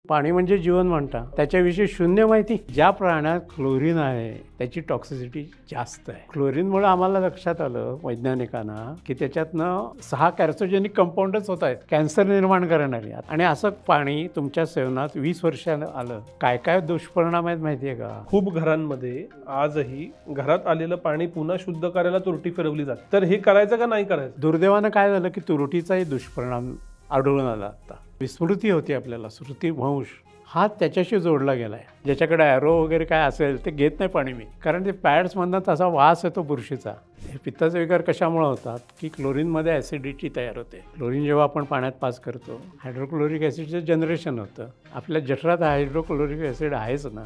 पाणी म्हणजे जीवन म्हणता, त्याच्याविषयी शून्य माहिती. ज्या प्राण्यात क्लोरीन आहे त्याची टॉक्सिसिटी जास्त आहे. क्लोरीनमुळे आम्हाला लक्षात आलं वैज्ञानिकांना की त्याच्यातनं 6 कॅर्सिनोजेनिक कंपाऊंडच होत आहेत, कॅन्सर निर्माण करणारी. आणि असं पाणी तुमच्या सेवनात 20 वर्षानं आलं, काय काय दुष्परिणाम आहेत माहिती आहे का? खूप घरांमध्ये आजही घरात आलेलं पाणी पुन्हा शुद्ध करायला तुरटी फिरवली जाते. तर हे करायचं का नाही करायचं? दुर्दैवानं काय झालं की तुरटीचाही दुष्परिणाम आढळून आला. आता विस्मृती होती आपल्याला, स्मृतिभ्रंश हा त्याच्याशी जोडला गेला आहे. ज्याच्याकडे ॲरो वगैरे काय असेल ते घेत नाही पाणी मी, कारण ते पॅड्समधनं तसा वास येतो बुरशीचा. हे पित्ताचे विकार कशामुळे होतात की क्लोरीनमध्ये ॲसिडिटी तयार होते. क्लोरीन जेव्हा आपण पाण्यात पास करतो, हायड्रोक्लोरिक ॲसिडचं जनरेशन होतं. आपल्या जठरात हायड्रोक्लोरिक ॲसिड आहेच ना.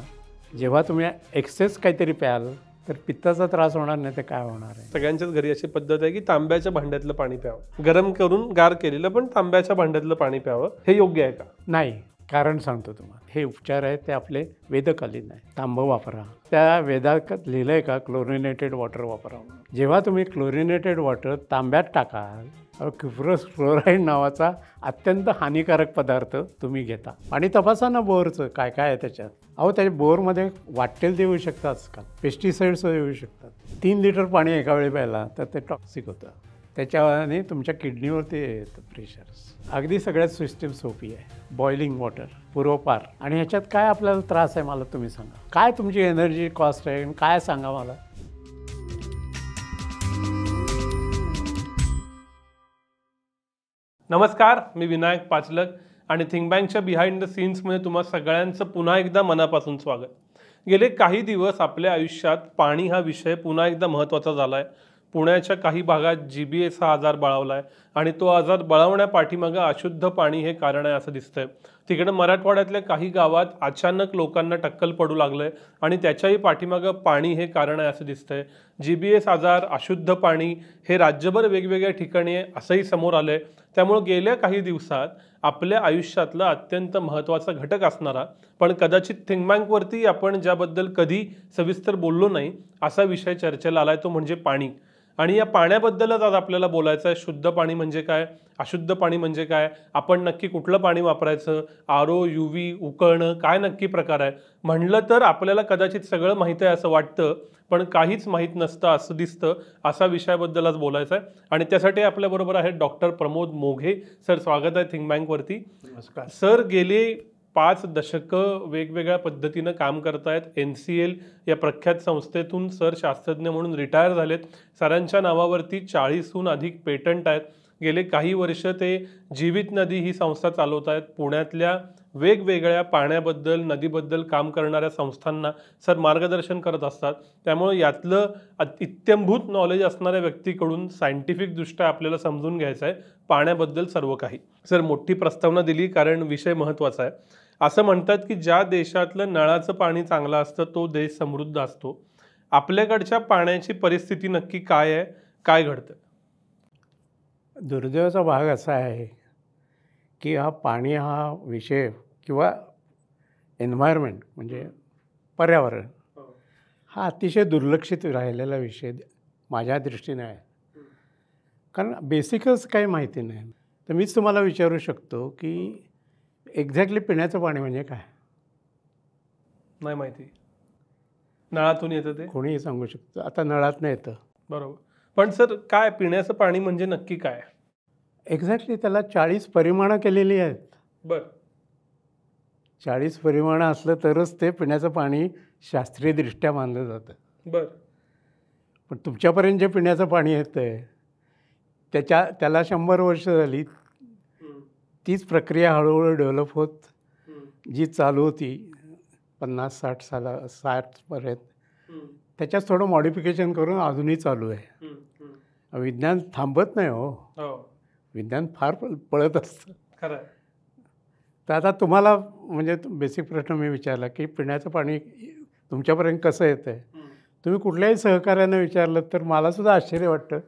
जेव्हा तुम्ही एक्सेस काहीतरी प्याल तर पित्ताचा त्रास होणार नाही तर काय होणार आहे? सगळ्यांच्याच घरी अशी पद्धत आहे की तांब्याच्या भांड्यातलं पाणी प्यावं, गरम करून गार केलेलं पण तांब्याच्या भांड्यातलं पाणी प्यावं. हे योग्य आहे का? नाही. कारण सांगतो तुम्हाला, हे उपचार आहेत ते आपले वेदकालीन आहे. तांबं वापरा, त्या वेदात लिहिलं आहे का क्लोरिनेटेड वॉटर वापरा. जेव्हा तुम्ही क्लोरिनेटेड वॉटर तांब्यात टाकाल, क्युप्रस फ्लोराईड नावाचा अत्यंत हानिकारक पदार्थ तुम्ही घेता. आणि तपासा ना बोरचं काय काय आहे त्याच्यात. अहो त्याच्या बोरमध्ये वाटेल ते येऊ शकतात आजकाल, पेस्टिसाईड्स येऊ शकतात. 3 लिटर पाणी एका वेळी प्यायला तर ते टॉक्सिक होतं. त्याच्याने तुमच्या किडनीवरती येतं प्रेशर्स. अगदी सगळ्यात सिस्टीम सोपी आहे. बॉइलिंग वॉटर पूर्वपार. आणि ह्याच्यात काय आपल्याला त्रास आहे मला तुम्ही सांगा. काय तुमची एनर्जी कॉस्ट आहे काय सांगा मला. नमस्कार, मी विनायक पाचलक आणि थिंकबँकच्या बिहाइंड द सीन्समध्ये तुम्हा सगळ्यांचं पुन्हा एकदा मनापासून स्वागत. गेले काही दिवस आपल्या आयुष्यात पाणी हा विषय पुन्हा एकदा महत्त्वाचा झाला आहे. पुण्याच्या काही भागात GBS हा आजार बळावला आहे आणि तो आजार बळावण्यापाठीमागं अशुद्ध पाणी हे कारण आहे असं दिसतंय. तिकडं मराठवाड्यातल्या काही गावात अचानक लोकांना टक्कल पडू लागलं आहे आणि त्याच्याही पाठीमागं पाणी हे कारण आहे असं दिसतंय. GBS आजार, अशुद्ध पाणी हे राज्यभर वेगवेगळ्या ठिकाणी आहे असंही समोर आलं आहे. त्यामुळं गेल्या काही दिवसात आपल्या आयुष्यातला अत्यंत महत्त्वाचा घटक असणारा पण कदाचित थिंकबँकवरती आपण ज्याबद्दल कधी सविस्तर बोललो नाही असा विषय चर्चेला आला आहे, तो म्हणजे पाणी. आणि या पाण्याबद्दलच आज आपल्याला बोलायचं आहे. शुद्ध पाणी म्हणजे काय, अशुद्ध पाणी म्हणजे काय, आपण नक्की कुठलं पाणी वापरायचं, RO, UV, उकळणं काय नक्की प्रकार आहे. म्हणलं तर आपल्याला कदाचित सगळं माहीत आहे असं वाटतं पण काहीच माहीत नसतं असं दिसतं. असा विषयाबद्दल आज बोलायचं आहे आणि त्यासाठी आपल्याबरोबर आहेत डॉक्टर प्रमोद मोघे सर. स्वागत आहे थिंकबँकवरती. नमस्कार सर. गेले 5 दशकं वेगवेगळ्या पद्धतीनं काम करतायत. NCL या प्रख्यात संस्थेतून सर शास्त्रज्ञ म्हणून रिटायर झालेत. सरांच्या नावावरती 40हून अधिक पेटंट आहेत. गेले काही वर्ष ते जीवित नदी ही संस्था चालवत आहेत. पुण्यातल्या वेगवेगळ्या पाण्याबद्दल नदीबद्दल काम करणाऱ्या संस्थांना सर मार्गदर्शन करत असतात. त्यामुळे यातलं इत्यंभूत नॉलेज असणाऱ्या व्यक्तीकडून सायंटिफिकदृष्ट्या आपल्याला समजून घ्यायचं आहे पाण्याबद्दल सर्व काही. सर, मोठी प्रस्तावना दिली कारण विषय महत्त्वाचा आहे. असं म्हणतात की ज्या देशातलं नळाचं पाणी चांगलं असतं तो देश समृद्ध असतो. आपल्याकडच्या पाण्याची परिस्थिती नक्की काय आहे, काय घडतं? दुर्दैवाचा भाग असा आहे की पाणी हा विषय किंवा एन्व्हायरमेंट म्हणजे पर्यावरण हा अतिशय दुर्लक्षित राहिलेला विषय माझ्या दृष्टीने आहे. कारण बेसिकच काही माहिती नाही. तर मीच तुम्हाला विचारू शकतो की एक्झॅक्टली पिण्याचं पाणी म्हणजे काय? नाही माहिती. नळातून येतं ते कोणीही सांगू शकतो. आता नळातनं येतं बरोबर, पण सर काय पिण्याचं पाणी म्हणजे नक्की काय? एक्झॅक्टली त्याला 40 परिमाणं केलेली आहेत. बरं. 40 परिमाणं असलं तरच ते पिण्याचं पाणी शास्त्रीयदृष्ट्या मानलं जातं. बरं. पण तुमच्यापर्यंत जे पिण्याचं पाणी येतं आहे त्याला 100 वर्ष झाली. तीच प्रक्रिया हळूहळू डेव्हलप होत जी चालू होती 50-60 पर्यंत, त्याच्यात थोडं मॉडिफिकेशन करून अजूनही चालू आहे. विज्ञान थांबत नाही हो. विज्ञान फार पळत असतं. खरं. तर आता तुम्हाला म्हणजे बेसिक प्रश्न मी विचारला की पिण्याचं पाणी तुमच्यापर्यंत कसं येतं आहे. तुम्ही कुठल्याही सहकार्यानं विचारलं तर मलासुद्धा आश्चर्य वाटतं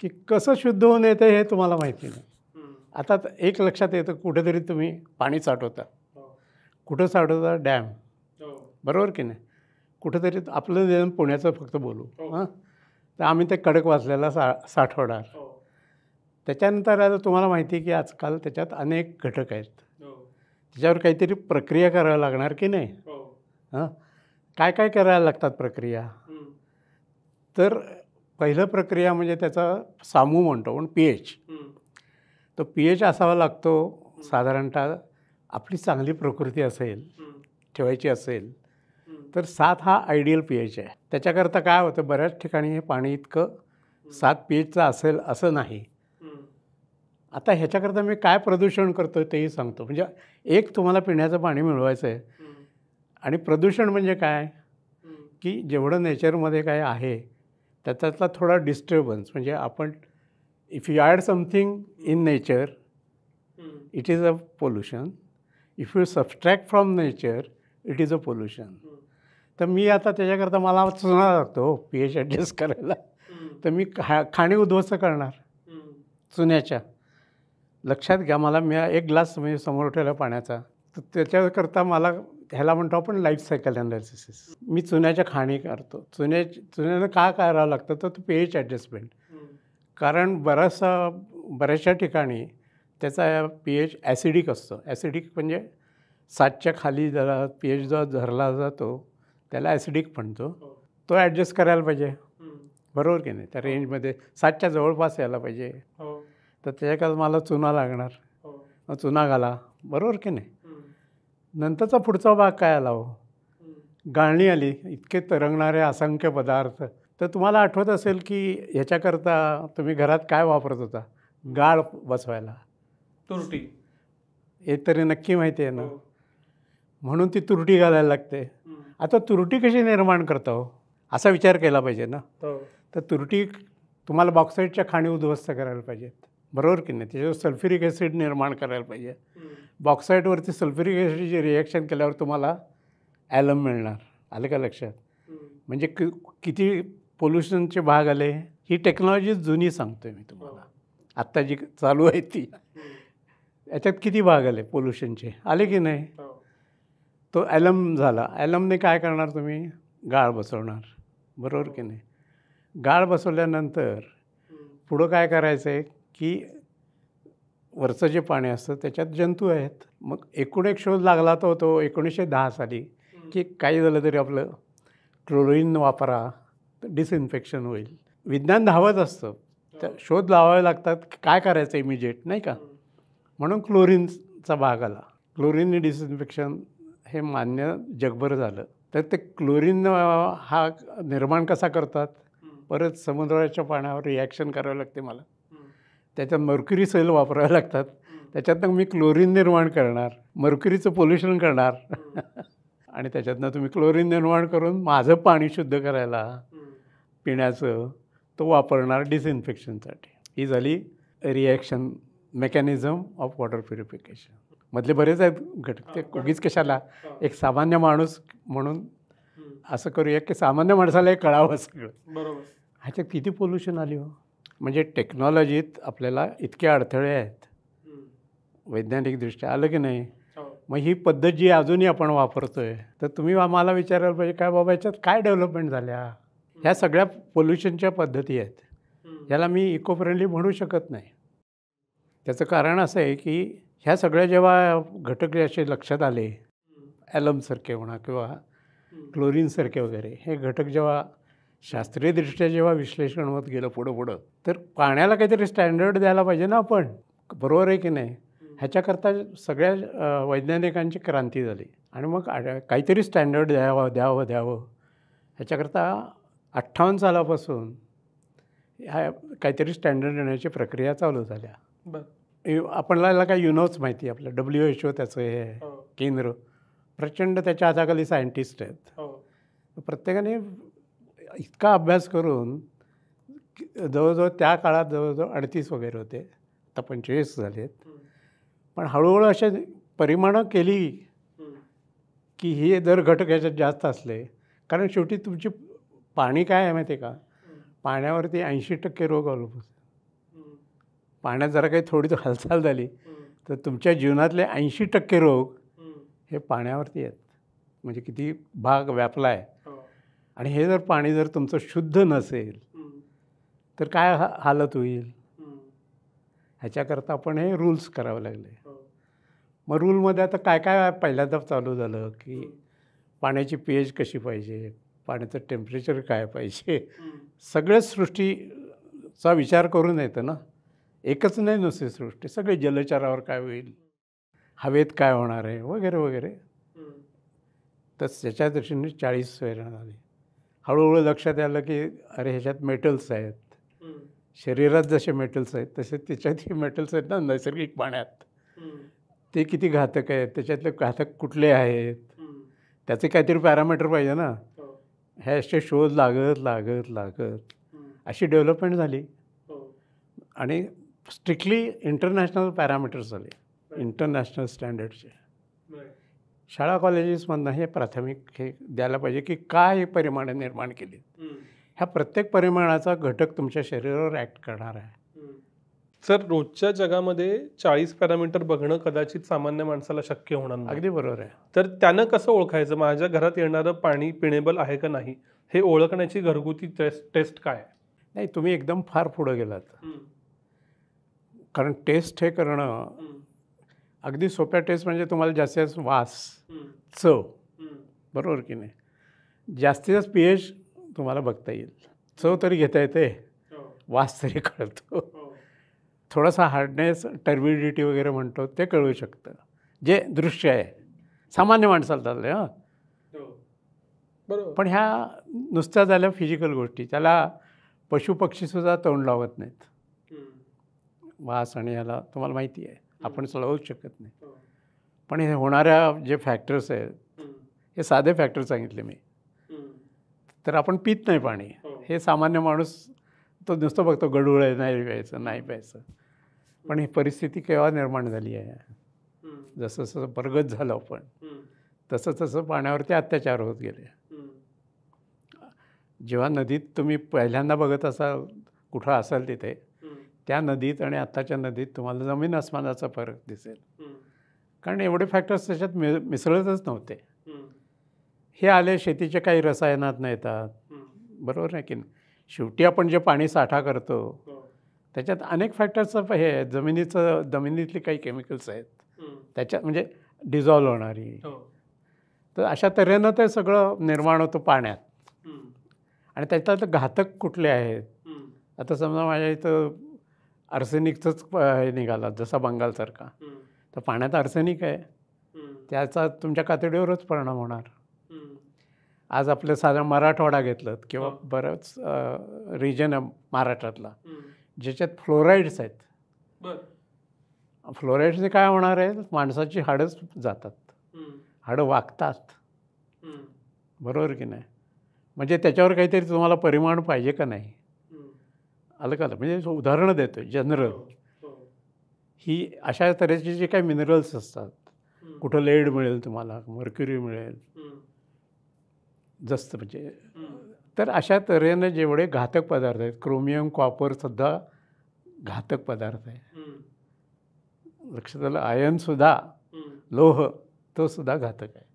की कसं शुद्ध होऊन येतं हे तुम्हाला माहिती नाही. आता एक लक्षात येतं, कुठेतरी तुम्ही पाणी साठवता. कुठं साठवता? डॅम. बरोबर की नाही? कुठेतरी आपलं पुण्याचं फक्त बोलू हां, तर आम्ही ते खडकवासल्याला साठवणार. त्याच्यानंतर आता तुम्हाला माहिती आहे की आजकाल त्याच्यात अनेक घटक आहेत. त्याच्यावर काहीतरी प्रक्रिया करावी लागणार की नाही. हां, काय काय करायला लागतात प्रक्रिया. तर पहिलं प्रक्रिया म्हणजे त्याचा सामू म्हणतो पण pH. तो pH असावा लागतो साधारणतः. आपली चांगली प्रकृती असेल ठेवायची असेल तर 7 हा आयडियल pH आहे. त्याच्याकरता काय होतं, बऱ्याच ठिकाणी हे पाणी इतकं 7 pHचं असेल असं नाही. आता ह्याच्याकरता मी काय प्रदूषण करतो तेही सांगतो. म्हणजे एक तुम्हाला पिण्याचं पाणी मिळवायचं आहे. आणि प्रदूषण म्हणजे काय, की जेवढं नेचरमध्ये काय आहे त्याच्यातला थोडा डिस्टर्बन्स. म्हणजे आपण if you add something in nature it is a pollution. If you subtract from nature it is a pollution. तर मी आता त्याच्याकरता मला चुना लागतो pH ॲडजस्ट करायला. तर मी खाणी उद्ध्वस्त करणार चुन्याच्या. लक्षात घ्या, मला मी एक ग्लास म्हणजे समोर ठेवला पाण्याचा, तर त्याच्याकरता मला ह्याला म्हणतो आपण लाईफ सायकल ॲनालिसिस. मी चुन्याच्या खाणी करतो. चुन्यानं का करावं लागतं तर pH ॲडजस्टमेंट. कारण बऱ्याचशा ठिकाणी त्याचा pH ॲसिडिक असतो. ॲसिडिक म्हणजे 7च्या खाली जरा pH जो धरला जातो त्याला ॲसिडिक म्हणतो. तो ॲडजस्ट करायला पाहिजे, बरोबर की नाही. त्या रेंजमध्ये 7च्या जवळपास यायला पाहिजे. तर त्याच्याकरता मला चुना लागणार. मग चुना घाला, बरोबर की नाही. नंतरचा पुढचा भाग काय आला हो, गाळणी आली. इतके तरंगणारे असंख्य पदार्थ. तर तुम्हाला आठवत असेल की ह्याच्याकरता तुम्ही घरात काय वापरत होता, गाळ बसवायला. तुरटी. हे तरी नक्की माहिती आहे ना. म्हणून ती तुरटी घालायला लागते. आता तुरटी कशी निर्माण करता हो, असा विचार केला पाहिजे ना. तर तुरटी तुम्हाला बॉक्साईटच्या खाणी उद्ध्वस्त करायला पाहिजेत, बरोबर की नाही. त्याच्यावर सल्फ्युरिक ॲसिड निर्माण करायला पाहिजे. बॉक्साईटवरती सल्फ्युरिक ॲसिडची रिॲक्शन केल्यावर तुम्हाला ॲलम मिळणार. आलं का लक्षात. म्हणजे किती पोल्युशनचे भाग आले. ही टेक्नॉलॉजी जुनी सांगतो आहे मी तुम्हाला. आत्ता जी चालू आहे ती, याच्यात किती भाग आले पोल्युशनचे, आले की नाही. तो ॲलम झाला. ॲलमने काय करणार तुम्ही, गाळ बसवणार, बरोबर की नाही. गाळ बसवल्यानंतर पुढं काय करायचं आहे की वरचं जे पाणी असतं त्याच्यात जंतू आहेत. मग एकूण एक शोध लागला तो 1910 साली की काही झालं तरी आपलं क्लोरीन वापरा, डिसइन्फेक्शन होईल. विज्ञान धावत असतं, त्या शोध लावावे लागतात काय करायचं इमिजिएट, नाही का. म्हणून क्लोरीनचा भाग आला. क्लोरीन डिसइन्फेक्शन हे मान्य जगभर झालं. तर ते क्लोरीन हा निर्माण कसा करतात, परत समुद्राच्या पाण्यावर रिॲक्शन करावं लागते मला. त्याच्यात मर्क्युरी सेल वापरावे लागतात. त्याच्यातनं मी क्लोरीन निर्माण करणार, मर्क्युरीचं पोल्युशन करणार आणि त्याच्यातनं तुम्ही क्लोरीन निर्माण करून माझं पाणी शुद्ध करायला पिण्याचं तो वापरणार डिसइन्फेक्शनसाठी. ही झाली reaction mechanism of water purification. मधले बरेच आहेत घटक. ते उगीच कशाला, एक सामान्य माणूस म्हणून असं करूया की सामान्य माणसाला हे कळावं सगळं. बरोबर. ह्याच्यात किती पोल्युशन आली हो. म्हणजे टेक्नॉलॉजीत आपल्याला इतके अडथळे आहेत वैज्ञानिकदृष्ट्या, आलं की नाही. मग ही पद्धत जी अजूनही आपण वापरतो आहे, तर तुम्ही आम्हाला विचारायला पाहिजे काय बाबा याच्यात काय डेव्हलपमेंट झाल्या. ह्या सगळ्या पोल्युशनच्या पद्धती आहेत. ह्याला मी इको फ्रेंडली म्हणू शकत नाही. त्याचं कारण असं आहे की ह्या सगळ्या जेव्हा घटक असे लक्षात आले, ॲलमसारखे म्हणा किंवा क्लोरीनसारखे वगैरे, हे घटक जेव्हा शास्त्रीयदृष्ट्या जेव्हा विश्लेषण होत गेलं पुढं तर पाण्याला काहीतरी स्टँडर्ड द्यायला पाहिजे ना आपण, बरोबर आहे की नाही. ह्याच्याकरता सगळ्या वैज्ञानिकांची क्रांती झाली आणि मग काहीतरी स्टँडर्ड द्यावं ह्याच्याकरता 58 सालापासून ह्या काहीतरी स्टँडर्ड देण्याची प्रक्रिया चालू झाल्या. आपल्याला काय युनोच माहिती आहे, आपलं WHO त्याचं हे केंद्र, प्रचंड त्याच्या हाताखाली सायंटिस्ट आहेत. प्रत्येकाने इतका अभ्यास करून जवळजवळ त्या काळात जवळजवळ 38 वगैरे होते, आता 45 झालेत. पण हळूहळू अशा परिमाणं केली की हे जर घटक याच्यात जास्त असले, कारण शेवटी तुमची पाणी काय आहे माहिती आहे का, पाण्यावरती 80% रोग अवलंबून. पाण्यात जरा काही थोडी हालचाल झाली तर तुमच्या जीवनातले 80% रोग हे पाण्यावरती आहेत. म्हणजे किती भाग व्यापला आहे. आणि हे जर पाणी जर तुमचं शुद्ध नसेल तर काय हालत होईल. ह्याच्याकरता आपण हे रूल्स करावे लागले. मग रूलमध्ये आता काय काय पहिल्यांदा चालू झालं की पाण्याची pH कशी पाहिजे, पाण्याचं टेम्परेचर काय पाहिजे, सगळ्याच सृष्टीचा विचार करून येतं ना. एकच नाही नुसती सृष्टी, सगळे जलचरावर काय होईल, हवेत काय होणार आहे वगैरे वगैरे. तर त्याच्या दृष्टीने 40 वेळा झाली. हळूहळू लक्षात आलं की अरे ह्याच्यात मेटल्स आहेत, शरीरात जसे मेटल्स आहेत तसे त्याच्यातही मेटल्स आहेत ना नैसर्गिक पाण्यात. ते किती घातक आहेत, त्याच्यातले घातक कुठले आहेत, त्याचे काहीतरी पॅरामीटर पाहिजे ना. हे असे शोध लागत लागत लागत अशी डेव्हलपमेंट झाली आणि स्ट्रिक्टली इंटरनॅशनल पॅरामीटर्स झाले, इंटरनॅशनल स्टँडर्डचे. शाळा कॉलेजेसमधनं हे प्राथमिक हे द्यायला पाहिजे की काय हे परिमाणं निर्माण केली. ह्या प्रत्येक परिमाणाचा घटक तुमच्या शरीरावर ॲक्ट करणार आहे. सर, रोजच्या जगामध्ये 40 पॅरामीटर बघणं कदाचित सामान्य माणसाला शक्य होणार नाही. अगदी बरोबर आहे. तर त्यानं कसं ओळखायचं माझ्या घरात येणारं पाणी पिणेबल आहे का नाही, हे ओळखण्याची घरगुती टेस्ट काय आहे? नाही, तुम्ही एकदम फार पुढं गेलात. कारण टेस्ट हे करणं अगदी सोप्या टेस्ट म्हणजे तुम्हाला जास्तीत जास्त वास, चव, बरोबर की नाही, जास्तीत जास्त pH तुम्हाला बघता येईल, चव तरी घेता येते, वास तरी कळतो, थोडासा हार्डनेस, टर्बिडिटी वगैरे म्हणतो ते कळू शकतं, जे दृश्य आहे सामान्य माणसाला चाललं आहे. बरोबर. पण ह्या नुसत्या झाल्या फिजिकल गोष्टी, त्याला पशुपक्षीसुद्धा तोंड लावत नाहीत. वास आणि ह्याला तुम्हाला माहिती आहे, आपण चढवूच शकत नाही. पण हे होणाऱ्या जे फॅक्टर्स आहेत हे साधे फॅक्टर सांगितले मी. तर आपण पित नाही पाणी, हे सामान्य माणूस तो नुसतं बघतो, गडूळ आहे, नाही प्यायचं नाही प्यायचं. पण ही परिस्थिती केव्हा निर्माण झाली आहे, जसं जसं प्रगत झालं आपण तसं तसं पाण्यावरती अत्याचार होत गेले. जेव्हा नदीत तुम्ही पहिल्यांदा बघत असाल, कुठं असाल तिथे, त्या नदीत आणि आत्ताच्या नदीत तुम्हाला जमीन आसमानाचा फरक दिसेल. कारण एवढे फॅक्टर्स त्याच्यात मिसळतच नव्हते. हे आले शेतीचे काही रसायनात येतात, बरोबर आहे की नाही. शेवटी आपण जे पाणी साठा करतो त्याच्यात अनेक फॅक्टर्सचं हे आहे, जमिनीतली काही केमिकल्स आहेत त्याच्यात, म्हणजे डिझॉल्व होणारी. तर अशा तऱ्हेनं ते सगळं निर्माण होतं पाण्यात. आणि त्याच्यात घातक कुठले आहेत, आता समजा माझ्या इथं आर्सेनिकचंच हे निघाला जसा बंगालसारखा, तर पाण्यात आर्सेनिक आहे, त्याचा तुमच्या कातडीवरच परिणाम होणार. आज आपलं साधारण मराठवाडा घेतलं किंवा बरंच रिजन आहे महाराष्ट्रातला ज्याच्यात फ्लोराईड्स आहेत. फ्लोराईड्सने काय होणार आहे, माणसाची हाडंच जातात, हाडं वागतात, बरोबर की नाही. म्हणजे त्याच्यावर काहीतरी तुम्हाला परिमाण पाहिजे का नाही, आलं का. म्हणजे उदाहरणं देतो जनरल. ही अशा तऱ्हेचे जे काही मिनरल्स असतात, कुठं लेड मिळेल तुम्हाला, मर्क्युरी मिळेल जास्त, म्हणजे तर अशा तऱ्हेनं जेवढे घातक पदार्थ आहेत, क्रोमियम कॉपरसुद्धा घातक पदार्थ आहे. लक्षात आलं. आयर्नसुद्धा, लोह, तो सुद्धा घातक आहे.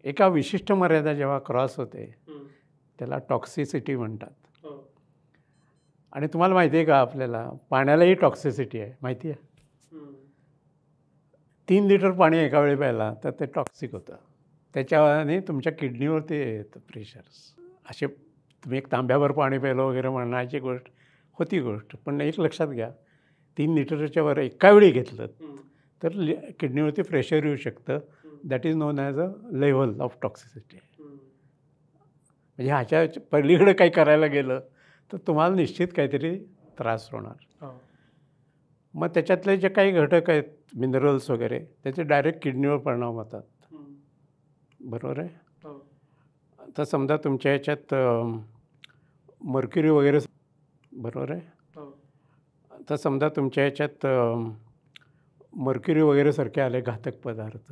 एका विशिष्ट मर्यादा जेव्हा क्रॉस होते त्याला टॉक्सिसिटी म्हणतात. आणि तुम्हाला माहिती आहे का, आपल्याला पाण्यालाही टॉक्सिसिटी आहे, माहिती आहे. 3 लिटर पाणी एका वेळी प्यायला तर ते टॉक्सिक होतं. त्याच्याने तुमच्या किडनीवरती येतं प्रेशर्स. असे तुम्ही एक तांब्याभर पाणी प्यायलं वगैरे म्हणण्याची गोष्ट होती गोष्ट. पण एक लक्षात घ्या, 3 लिटरच्या वर एका वेळी घेतलं तर किडनीवरती प्रेशर येऊ शकतं. That is non as a level of toxicity. म्हणजे ह्याच्या पलीकडे काही करायला गेलं तर तुम्हाला निश्चित काहीतरी त्रास होणार. मग त्याच्यातले जे काही घटक आहेत, मिनरल्स वगैरे, त्याचे डायरेक्ट किडनीवर परिणाम होतात, बरोबर आहे. तर समजा तुमच्या ह्याच्यात मर्क्युरी वगैरे, बरोबर आहे. तर समजा तुमच्या ह्याच्यात मर्क्युरी वगैरे सारखे आले घातक पदार्थ,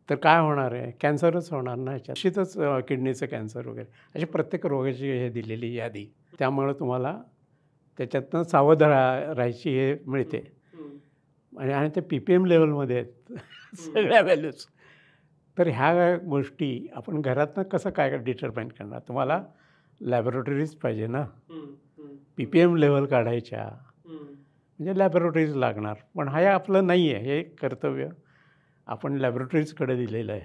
तर काय होणार आहे, कॅन्सरच होणार ना. ह्याच्यात निश्चितच किडनीचं कॅन्सर वगैरे अशी प्रत्येक रोगाची हे दिलेली यादी. त्यामुळं तुम्हाला त्याच्यातनं सावध राहायची हे मिळते. आणि ते PPM लेवलमध्ये आहेत सगळ्या व्हॅल्यूज. तर ह्या गोष्टी आपण घरातनं कसं काय डिटरमाइन करणार, तुम्हाला लॅबोरेटरीज पाहिजे ना. PPM लेवल काढायच्या म्हणजे लॅबोरेटरीज लागणार. पण हे आपलं नाही आहे, हे कर्तव्य आपण लॅबोरेटरीजकडे दिलेलं आहे.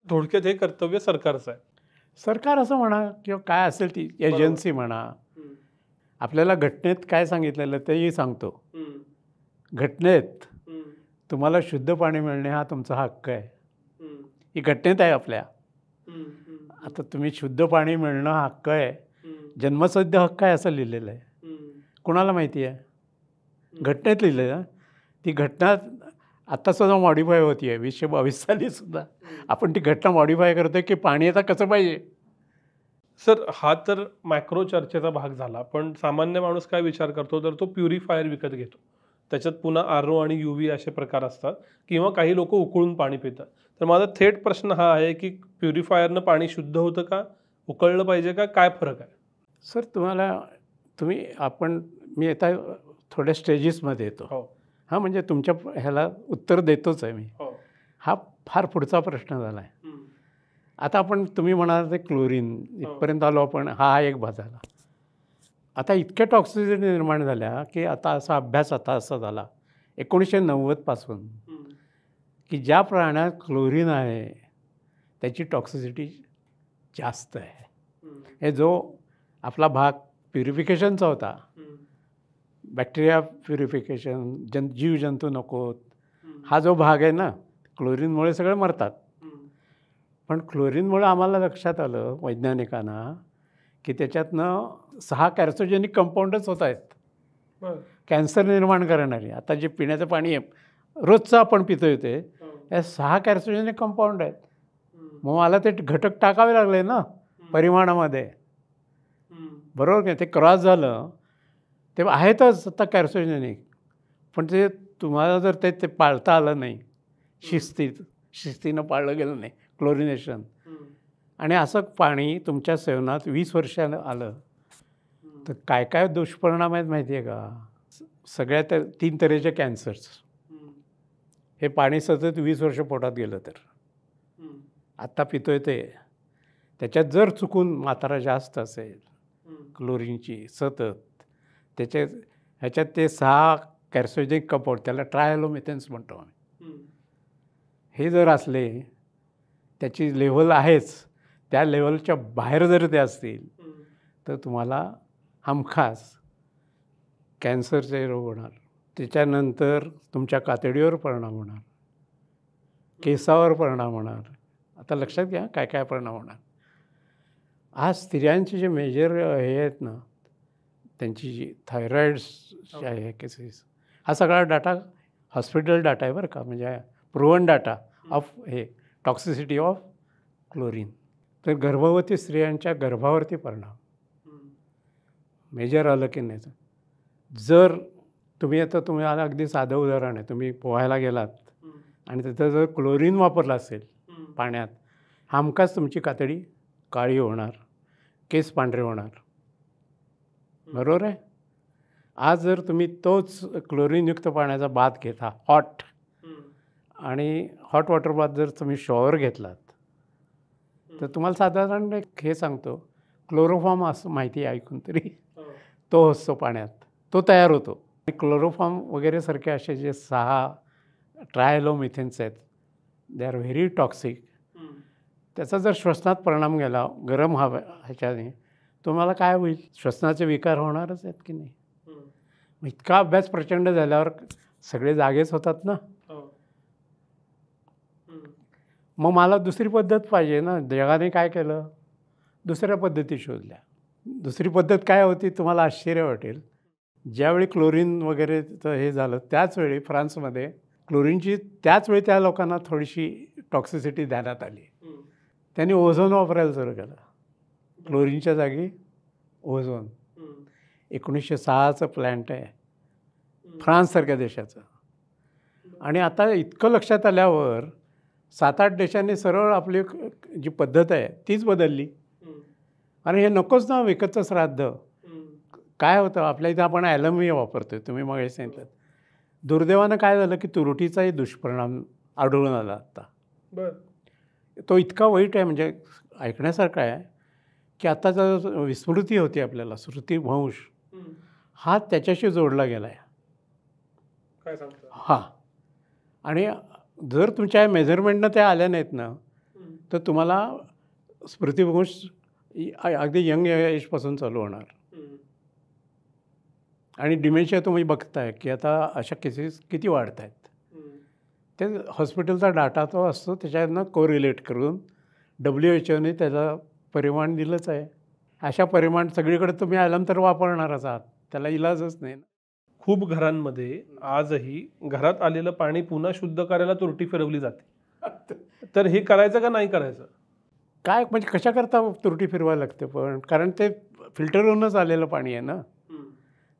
थोडक्यात हे कर्तव्य सरकारचं आहे. सरकार असं म्हणा किंवा काय असेल ती एजन्सी म्हणा. आपल्याला घटनेत काय सांगितलेलं तेही सांगतो. घटनेत तुम्हाला शुद्ध पाणी मिळणे हा तुमचा हक्क आहे. ही घटनेत आहे आपल्या. आता तुम्ही शुद्ध पाणी मिळणं हा हक्क आहे, जन्मसिद्ध हक्क आहे असं लिहिलेलं आहे. कुणाला माहिती आहे? घटनेत लिहिलेलं आहे. ती घटना आत्तासुद्धा मॉडिफाय होती आहे. 2022 सालीसुद्धा आपण ती घटना मॉडिफाय करतो की पाणी आता कसं पाहिजे. सर, हा तर मॅक्रो चर्चेचा भाग झाला, पण सामान्य माणूस काय विचार करतो तर तो प्युरिफायर विकत घेतो. त्याच्यात पुन्हा RO आणि UV असे प्रकार असतात, किंवा काही लोक उकळून पाणी पितात. तर माझा थेट प्रश्न हा आहे की प्युरिफायरनं पाणी शुद्ध होतं का, उकळलं पाहिजे का, काय फरक आहे? सर मी आता थोड्या स्टेजेसमध्ये येतो. हो हां, म्हणजे तुमच्या ह्याला उत्तर देतोच आहे मी. हो हा फार पुढचा प्रश्न झाला आहे. आता तुम्ही म्हणाल ते क्लोरीन इथपर्यंत आलो आपण. हा एक भाग झाला. आता इतक्या टॉक्सिसिटी निर्माण झाल्या की आता असा झाला 1990 पासून की ज्या प्राण्यात क्लोरीन आहे त्याची टॉक्सिसिटी जास्त आहे. हे जो आपला भाग प्युरिफिकेशनचा होता, बॅक्टेरिया प्युरिफिकेशन, जीवजंतू नकोत, हा जो भाग आहे ना, क्लोरीनमुळे सगळे मरतात. पण क्लोरीनमुळे आम्हाला लक्षात आलं वैज्ञानिकांना की त्याच्यातनं 6 कॅर्सोजेनिक कंपाऊंडच होत आहेत, कॅन्सर निर्माण करणारी. आता जे पिण्याचं पाणी आहे रोजचं आपण पितोय ते या 6 कॅर्सोजेनिक कंपाऊंड आहेत. मग मला ते घटक टाकावे लागले ना परिमाणामध्ये, बरोबर का? ते क्रॉस झालं ते आहेतच आता कॅर्सोजेनिक, पण ते तुम्हाला जर ते पाळता आलं नाही, शिस्तीनं पाळलं गेलं नाही क्लोरिनेशन, आणि असं पाणी तुमच्या सेवनात 20 वर्षानं आलं तर काय काय दुष्परिणाम आहेत माहिती आहे का? सगळ्यात 3 तऱ्हेचे कॅन्सर्स. हे पाणी सतत 20 वर्ष पोटात गेलं तर, आत्ता पितोय ते, त्याच्यात जर चुकून मात्रा जास्त असेल क्लोरीनची सतत, ह्याच्यात ते 6 कॅर्सोजेनिक कंपाऊंड, त्याला ट्रायहॅलोमिथेन्स म्हणतो आम्ही, हे जर असले, त्याची लेव्हल आहेच, त्या लेव्हलच्या बाहेर जर ते असतील तर तुम्हाला हमखास कॅन्सरचे रोग होणार. त्याच्यानंतर तुमच्या कातडीवर परिणाम होणार, केसावर परिणाम होणार. आता लक्षात घ्या काय काय परिणाम होणार. आज स्त्रियांचे जे मेजर हे आहेत ना, त्यांची जी थायरॉईड्सची आहे केसेस, हा सगळा डाटा हॉस्पिटल डाटा आहे बरं का, म्हणजे प्रूव्हन डाटा ऑफ हे टॉक्सिसिटी ऑफ क्लोरीन. तर गर्भवती स्त्रियांच्या गर्भावरती परिणाम मेजर आलं की नाही. जर तुम्हाला अगदी साधं उदाहरण आहे, तुम्ही पोहायला गेलात आणि तिथं जर क्लोरीन वापरलं असेल पाण्यात, हमखास तुमची कातडी काळी होणार, केस पांढरे होणार, बरोबर आहे. आज जर तुम्ही तोच क्लोरीनयुक्त पाण्याचा बाथ घेता हॉट, आणि हॉट वॉटर बाथ जर तुम्ही शॉवर घेतलात तर तुम्हाला साधारण हे सांगतो, क्लोरोफॉर्म असं माहिती आहे ऐकून तरी, तो असतो पाण्यात, तो तयार होतो. क्लोरोफॉर्म वगैरे सारखे असे जे 6 ट्रायहॅलोमिथेन्स आहेत, दे आर व्हेरी टॉक्सिक. त्याचा जर श्वसनात परिणाम गेला गरम हवा ह्याच्याने, तुम्हाला काय होईल? श्वसनाचे विकार होणारच आहेत की नाही. इतका अभ्यास प्रचंड झाल्यावर सगळे जागेच होतात ना. मग मला दुसरी पद्धत पाहिजे ना. जगाने काय केलं? दुसऱ्या पद्धती शोधल्या. दुसरी पद्धत काय होती तुम्हाला आश्चर्य वाटेल. ज्यावेळी क्लोरीन वगैरेचं हे झालं त्याचवेळी फ्रान्समध्ये क्लोरीनची त्याचवेळी त्या लोकांना थोडीशी टॉक्सिसिटी ध्यानात आली. त्यांनी ओझोन वापरायला सुरू केलं, क्लोरीनच्या जागी ओझोन. 1906चं प्लॅन्ट आहे फ्रान्ससारख्या देशाचं. आणि आता इतकं लक्षात आल्यावर 7-8 देशांनी सरळ आपली जी पद्धत आहे तीच बदलली. आणि हे नकोच ना विकतचं श्राद्ध. काय होतं आपल्या इथं आपण ॲल्युमिनियम वापरतोय, तुम्ही मग सांगितलं. दुर्दैवानं काय झालं की तुरटीचाही दुष्परिणाम आढळून आला आता. तो इतका वाईट आहे, म्हणजे ऐकण्यासारखा आहे की आता जो विस्मृती होती आपल्याला, श्रुतिभ्रंश, हा त्याच्याशी जोडला गेला आहे. काय सांगतो? हां. आणि जर तुमच्या मेजरमेंटनं त्या आल्या नाहीत ना तर तुम्हाला स्मृतिभ्रंश अगदी यंग एजपासून चालू होणार. आणि डिमेन्शिया तुम्ही बघताय की आता अशा केसेस किती वाढत आहेत. ते हॉस्पिटलचा डाटा तो असतो त्याच्यानं कोरिलेट करून WHO ने त्याला परिमाण दिलंच आहे. अशा परिमाण सगळीकडे तुम्ही आलं तर वापरणारच आहात, त्याला इलाजच नाही. खूप घरांमध्ये आजही घरात आलेलं पाणी पुन्हा शुद्ध करायला तुरटी फिरवली जाते. तर हे करायचं का नाही करायचं? काय म्हणजे कशाकरता तुरटी फिरवायला लागते पण? कारण ते फिल्टर होऊनच आलेलं पाणी आहे ना,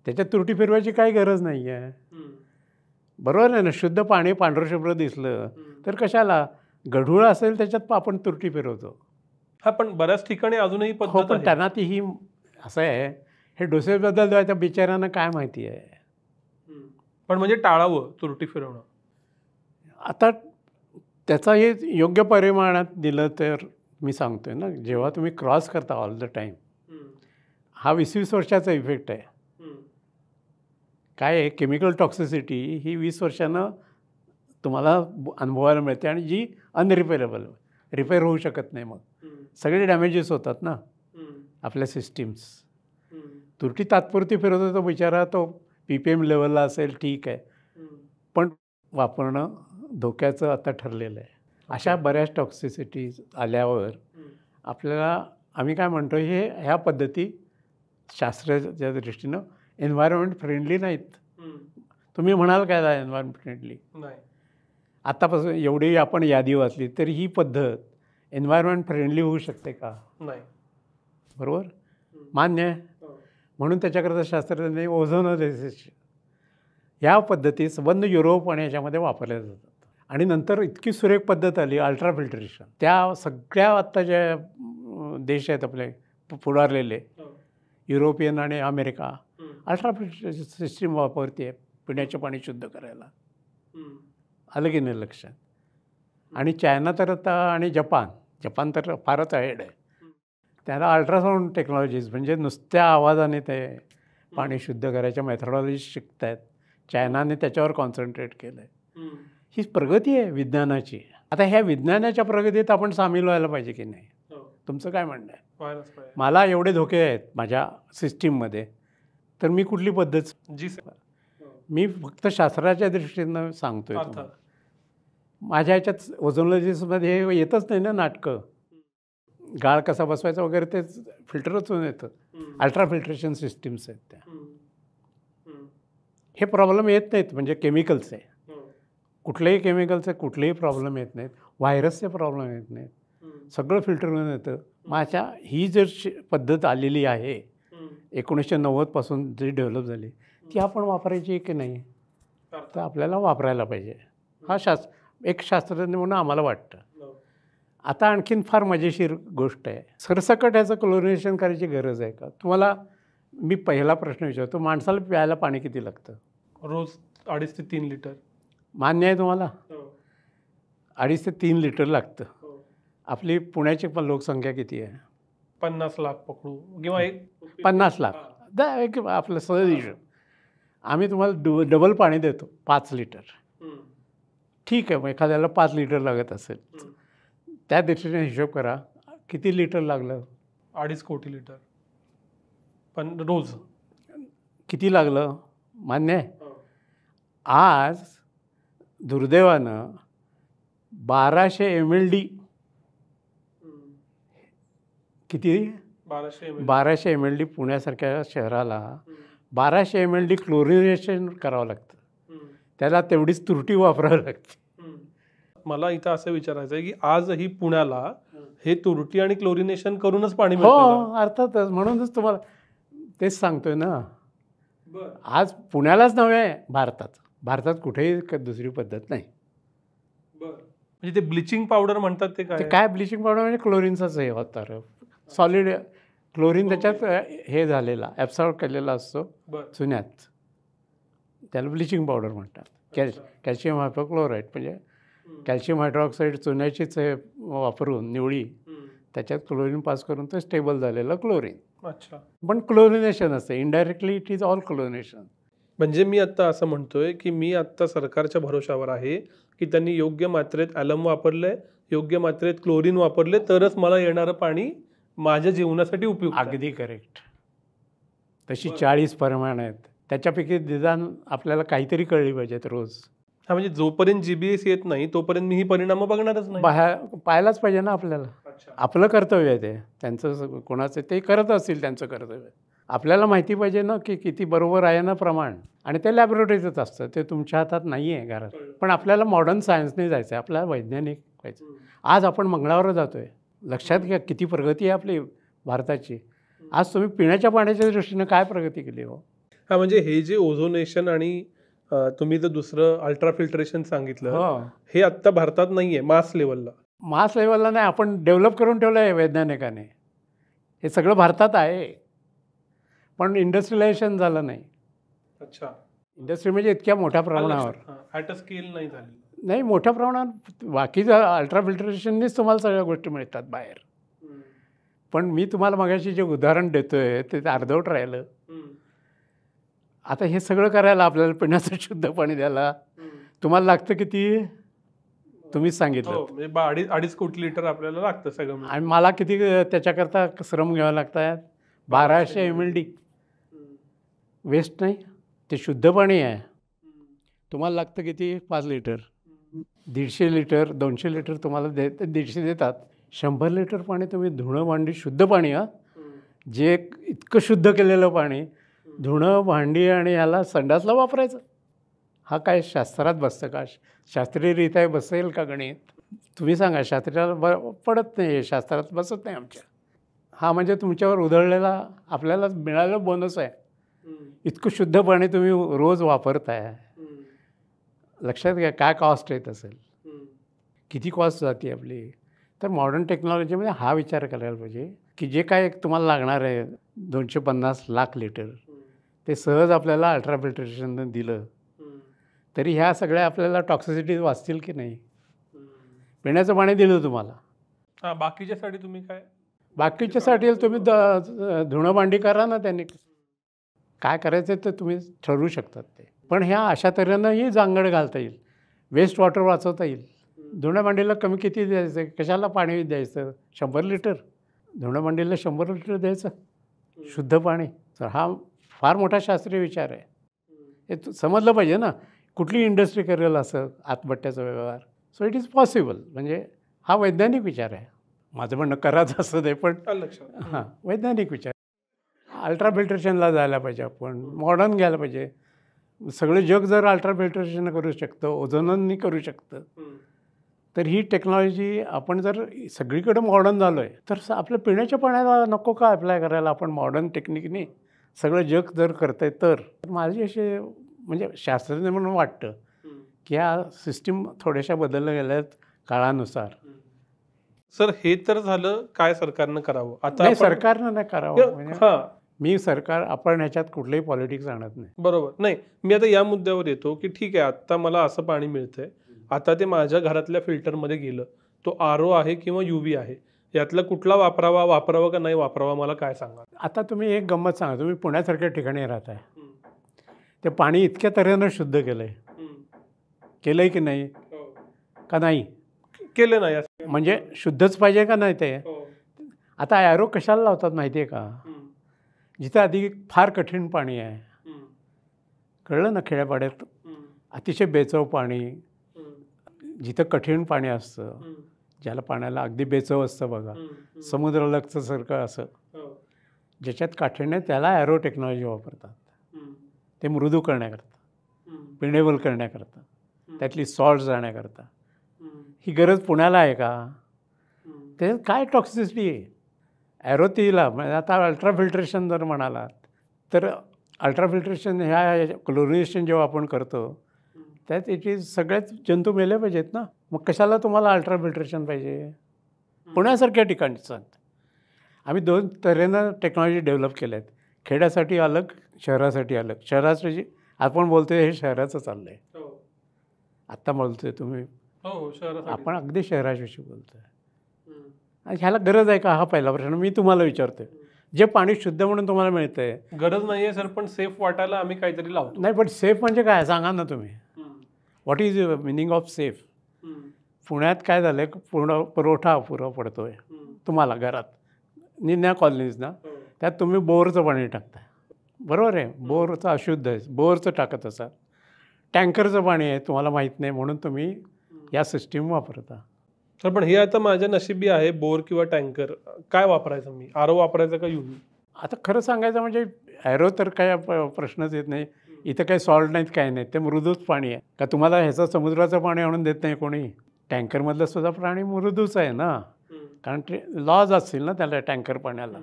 त्याच्यात तुरटी फिरवायची काही गरज नाही आहे. बरोबर आहे ना. शुद्ध पाणी पांढरं शुभ्र दिसलं तर कशाला, गढूळ असेल त्याच्यात आपण तुरटी फिरवतो. हा, पण बऱ्याच ठिकाणी अजूनही हो, पद्धत पण आहे. त्यांना ती ही असं आहे, हे डोसेबद्दल त्या बिचाऱ्यांना काय माहिती आहे. पण म्हणजे टाळावं तुरटी फिरवणं. आता त्याचा हे योग्य परिमाणात दिलं तर मी सांगतोय ना, जेव्हा तुम्ही क्रॉस करता ऑल द टाईम, हा 20-20 वर्षाचा इफेक्ट आहे. काय आहे, केमिकल टॉक्सिसिटी ही 20 वर्षानं तुम्हाला अनुभवायला मिळते आणि जी अनरिपेरेबल, रिपेअर होऊ शकत नाही. मग सगळे डॅमेजेस होतात ना आपल्या सिस्टीम्स. तुरटी तात्पुरती फिरवतो तो बिचारा, तो PPM लेवलला असेल ठीक आहे, पण वापरणं धोक्याचं आता ठरलेलं आहे. अशा बऱ्याच टॉक्सिसिटीज आल्यावर आपल्याला आम्ही काय म्हणतो, ह्या पद्धती शास्त्राच्या दृष्टीनं एन्व्हायरमेंट फ्रेंडली नाहीत. तुम्ही म्हणाल काय एन्व्हायरमेंट फ्रेंडली नाही. आतापासून एवढी आपण यादी वाचली तरी ही पद्धत एन्व्हायरमेंट फ्रेंडली होऊ शकते का? नाही. बरोबर, मान्य आहे. म्हणून त्याच्याकरता शास्त्रज्ञांनी ओझोनोलिसिस ह्या पद्धती संबंध युरोप आणि याच्यामध्ये वापरल्या जातात. आणि नंतर इतकी सुरेख पद्धत आली अल्ट्रा फिल्ट्रेशन. त्या सगळ्या आत्ता ज्या देश आहेत आपले पुढारलेले, युरोपियन आणि अमेरिका, अल्ट्रा फिल्ट्रेशन सिस्टीम वापरते आहे पिण्याचे पाणी शुद्ध करायला. आलं की नाही लक्षात? आणि चायना तर आता, आणि जपान तर फारच अहेड आहे. त्याला अल्ट्रासाऊंड टेक्नॉलॉजीज म्हणजे नुसत्या आवाजाने ते पाणी शुद्ध करायच्या मेथडॉलॉजी शिकत आहेत. चायनाने त्याच्यावर कॉन्सन्ट्रेट केलं आहे. ही प्रगती आहे विज्ञानाची. आता ह्या विज्ञानाच्या प्रगतीत आपण सामील व्हायला पाहिजे की नाही? तुमचं काय म्हणणं आहे? मला एवढे धोके आहेत माझ्या सिस्टीममध्ये, तर मी कुठली पद्धत? जी सर, मी फक्त शास्त्राच्या दृष्टीनं सांगतोय तुम्हाला. माझ्या ह्याच्यात ओझोनॉलॉजिस्टमध्ये हे येतच नाही ना नाटकं, गाळ कसा बसवायचा वगैरे, ते फिल्टरच होऊन येतं. अल्ट्रा फिल्ट्रेशन सिस्टीम्स आहेत त्या. हे प्रॉब्लेम येत नाहीत म्हणजे केमिकलचे, कुठलेही केमिकलचे कुठलेही प्रॉब्लेम येत नाहीत, व्हायरसचे प्रॉब्लेम येत नाहीत, सगळं फिल्टर होऊन येतं. माझ्या ही जर पद्धत आलेली आहे 1990पासून जी डेव्हलप झाली, ती आपण वापरायची की नाही? तर आपल्याला वापरायला पाहिजे. हा एक शास्त्रज्ञ म्हणून आम्हाला वाटतं. आता आणखीन फार मजेशीर गोष्ट आहे, सरसकट ह्याचं क्लोरिनेशन करायची गरज आहे का? तुम्हाला मी पहिला प्रश्न विचारतो, माणसाला प्यायला पाणी किती लागतं? रोज 2.5 ते 3 लिटर. मान्य आहे तुम्हाला? 2.5 ते 3 लिटर लागतं. आपली पुण्याची पण लोकसंख्या किती आहे? 50 लाख पकडू किंवा 50 लाख. एक आपलं सहज हिशोब, आम्ही तुम्हाला डबल पाणी देतो 5 लिटर. ठीक आहे, मग एखाद्याला 5 लिटर लागत असेल, त्या दृष्टीने हिशोब करा किती लिटर लागलं? 2.5 कोटी लिटर. पण रोज किती लागलं? मान्य आहे? आज दुर्दैवानं 1200 MLD, किती? 1200 MLD पुण्यासारख्या शहराला 1200 MLD क्लोरिनेशन करावं लागतं. त्याला तेवढीच तुरटी वापरावी लागते. मला इथं असं विचारायचं आहे की आजही पुण्याला हे तुरटी आणि क्लोरिनेशन करूनच पाणी हो, मिळतं? अर्थातच. म्हणूनच तुम्हाला तेच सांगतोय ना. आज पुण्यालाच नव्हे, भारतात कुठेही दुसरी पद्धत नाही. म्हणजे ते ब्लिचिंग पावडर म्हणतात ते ते काय? ब्लिचिंग पावडर म्हणजे क्लोरिनचाच हे होतं, सॉलिड क्लोरीन त्याच्यात हे झालेला ॲब्सॉर्ब केलेला असतो चुन्यात, त्याला ब्लिचिंग पावडर म्हणतात. कॅल्शियम हायपोक्लोराईड म्हणजे कॅल्शियम हायड्रॉक्साईड चुन्याचीच हे वापरून निवळी त्याच्यात क्लोरीन पास करून ते स्टेबल झालेलं क्लोरीन. अच्छा. पण क्लोरिनेशन असते, indirectly it is all chlorination. म्हणजे मी आत्ता असं म्हणतोय की मी आत्ता सरकारच्या भरोशावर आहे की त्यांनी योग्य मात्रेत ॲलम वापरलंय, योग्य मात्रेत क्लोरीन वापरले, तरच मला येणारं पाणी माझ्या जीवनासाठी उपयुक्त आहे. अगदी करेक्ट. तशी 40 प्रमाण आहेत. त्याच्यापैकी निदान आपल्याला काहीतरी कळली पाहिजेत रोज. हा, म्हणजे जोपर्यंत GBS येत नाही तोपर्यंत मी ही परिणाम बघणारच नाही. पाहायलाच पाहिजे ना आपल्याला. अच्छा. आपलं कर्तव्य आहे ते. त्यांचं कोणाचं ते करत असतील त्यांचं कर्तव्य. आपल्याला माहिती पाहिजे ना की किती बरोबर आहे ना प्रमाण. आणि ते लॅबोरेटरीतच असतं, ते तुमच्या हातात नाही आहे घरात. पण आपल्याला मॉडर्न सायन्सने जायचं आहे, आपल्याला वैज्ञानिक व्हायचं. आज आपण मंगळावर जातो आहे. लक्षात घ्या किती प्रगती आहे आपली भारताची. आज तुम्ही पिण्याच्या पाण्याच्या दृष्टीनं काय प्रगती केली हो. हा, म्हणजे हे जे ओझोनेशन आणि तुम्ही जर दुसरं अल्ट्रा फिल्ट्रेशन सांगितलं, हो, हे आत्ता भारतात नाही आहे मास लेवलला. मास लेवलला नाही, आपण डेव्हलप करून ठेवलं आहे वैज्ञानिकाने. हे सगळं भारतात आहे, पण इंडस्ट्रियलायझेशन झालं नाही. अच्छा. इंडस्ट्री म्हणजे इतक्या मोठ्या प्रमाणावर ॲट अ स्केल नाही झाली. नाही, मोठ्या प्रमाणात बाकीचं अल्ट्रा फिल्ट्रेशननीच तुम्हाला सगळ्या गोष्टी मिळतात बाहेर. पण मी तुम्हाला मगाशी जे उदाहरण देतोय ते अर्धवट राहिलं. आता हे सगळं करायला आपल्याला पिण्याचं शुद्ध पाणी द्यायला तुम्हाला लागतं किती, तुम्हीच सांगितलं. म्हणजे 2.5 कोटी लिटर आपल्याला लागतं सगळं. आणि मला किती त्याच्याकरता श्रम घ्यावं लागतात. 1200 ml वेस्ट नाही, ते शुद्ध पाणी आहे. तुम्हाला लागतं किती, 5 लिटर. 150 लिटर 200 लिटर तुम्हाला 150 देतात. 100 लिटर पाणी तुम्ही धुणं भांडी, शुद्ध पाणी, जे इतकं शुद्ध केलेलं पाणी धुणं भांडी आणि ह्याला संडासला वापरायचं. हा काय शास्त्रात बसतं का, शास्त्रीयरित्या बसेल का गणित? तुम्ही सांगा. शास्त्राला पडत नाही, शास्त्रात बसत नाही आमच्या. हा म्हणजे तुमच्यावर उधळलेला आपल्याला मिळालेलं बोनस आहे. इतकं शुद्ध पाणी तुम्ही रोज वापरताय. लक्षात घ्या काय कॉस्ट येत असेल, किती कॉस्ट जाते आपली. तर मॉडर्न टेक्नॉलॉजीमध्ये हा विचार करायला पाहिजे की जे काय तुम्हाला लागणार आहे 250 लाख लिटर, ते सहज आपल्याला अल्ट्रा फिल्ट्रेशननं दिलं तरी ह्या सगळ्या आपल्याला टॉक्सिसिटीज वाचतील की नाही. पिण्याचं पाणी दिलं तुम्हाला, हां, बाकीच्यासाठी तुम्ही बाकीच्यासाठी तुम्ही धुणं भांडी करा ना. त्यांनी काय करायचं ते तुम्ही ठरवू शकतात ते. पण ह्या अशा तऱ्हेनंही जांगड घालता येईल, वेस्ट वॉटर वाचवता येईल. धुण्या भांडीला कमी किती द्यायचं, कशाला पाणी द्यायचं, 100 लिटर. धुण्या भांडीला 100 लिटर द्यायचं शुद्ध पाणी. तर हा फार मोठा शास्त्रीय विचार आहे. हे समजलं पाहिजे ना, कुठली इंडस्ट्री करेल असं आतबट्ट्याचा व्यवहार. So it is possible. म्हणजे हा वैज्ञानिक विचार आहे. माझं म्हणणं करायचं असं ते, पण हां वैज्ञानिक विचार. अल्ट्रा फिल्ट्रेशनला जायला पाहिजे आपण, मॉडर्न घ्यायला पाहिजे. सगळं जग जर अल्ट्रा फिल्ट्रेशन करू शकतं, ओझोननी करू शकतं, तर ही टेक्नॉलॉजी आपण जर सगळीकडे मॉडर्न झालो आहे तर आपल्या पिण्याच्या पाण्याला नको का अप्लाय करायला. आपण मॉडर्न टेक्निकनी सगळं जग जर करत आहे तर माझी असे म्हणजे शास्त्रज्ञ म्हणून वाटतं की ह्या सिस्टीम थोड्याशा बदलल्या गेल्यात काळानुसार. सर, हे तर झालं काय सरकारनं करावं. आता नाही, सरकारनं नाही करावं. म्हणजे हां, मी सरकार, आपण ह्याच्यात कुठलंही पॉलिटिक्स आणत नाही. बरोबर. नाही, मी आता या मुद्द्यावर येतो की ठीक आहे, आत्ता मला असं पाणी मिळतंय, आता ते माझ्या घरातल्या फिल्टरमध्ये गेलं, तो RO आहे किंवा UV आहे, यातला कुठला वापरावा का नाही वापरावा, मला काय सांगा. आता तुम्ही एक गंमत सांगा. तुम्ही पुण्यासारख्या ठिकाणी राहताय, ते पाणी इतक्या तऱ्हेनं शुद्ध केलं आहे की नाही, का नाही केलं नाही म्हणजे शुद्धच पाहिजे का नाही ते. आता ॲरो कशाला लावतात माहिती आहे का, जिथं आधी फार कठीण पाणी आहे, कळलं ना, खेड्यापाड्यात अतिशय बेचव पाणी, जिथं कठीण पाणी असतं, ज्याला पाण्याला अगदी बेचव असतं बघा, समुद्रलगचं सारखं असं, ज्याच्यात काठीण्य आहे त्याला ॲरो टेक्नॉलॉजी वापरतात. ते मृदू करण्याकरता, पिणेबल करण्याकरता, त्यातली सॉल्ट जाण्याकरता. ही गरज पुण्याला आहे का? ते काय टॉक्सिसिटी आहे ॲरोतीला. म्हणजे आता अल्ट्रा फिल्ट्रेशन जर म्हणालात तर अल्ट्रा फिल्ट्रेशन ह्या क्लोरिनेशन जेव्हा आपण करतो त्यात सगळ्याच जंतू मेले पाहिजेत ना. मग कशाला तुम्हाला अल्ट्रा फिल्ट्रेशन पाहिजे. पुण्यासारख्या ठिकाणचं आम्ही 2 तऱ्हेनं टेक्नॉलॉजी डेव्हलप केल्या आहेत. खेड्यासाठी अलग, शहरासाठी अलग. शहरासाठी आपण बोलतो हे शहराचं चाललं आहे. आत्ता बोलतो आहे तुम्ही, आपण अगदी शहराविषयी बोलतो आहे. ह्याला गरज आहे का, हा पहिला प्रश्न मी तुम्हाला विचारतो आहे. जे पाणी शुद्ध म्हणून तुम्हाला मिळतंय. गरज नाहीये सर, पण सेफ वाटायला आम्ही काहीतरी लावतो. नाही, पण सेफ म्हणजे काय सांगा ना तुम्ही. What is meaning of safe? पुण्यात काय झालं आहे, पूर्ण पुरवठा अपुरा पडतोय तुम्हाला घरात. निन्या कॉलनीज ना, त्यात तुम्ही बोरचं पाणी टाकताय. बरोबर आहे, बोरचं अशुद्ध आहे, बोरचं टाकत असाल. टँकरचं पाणी आहे, तुम्हाला माहीत नाही म्हणून तुम्ही या सिस्टीम वापरता. सर पण हे आता माझ्या नशिबी आहे, बोर किंवा टँकर. काय वापरायचं मी? आरो वापरायचं का युव्ही? आता खरं सांगायचं म्हणजे ॲरो तर काय प्रश्नच येत नाही. इथं काही सॉल्ट नाहीत, काय नाही, ते मृदूच पाणी आहे. का तुम्हाला ह्याचं समुद्राचं पाणी आणून देत नाही कोणी? टँकरमधलं सुद्धा पाणी मृदूच आहे ना, कारण ते लॉज असतील ना त्याला टँकर पाण्याला.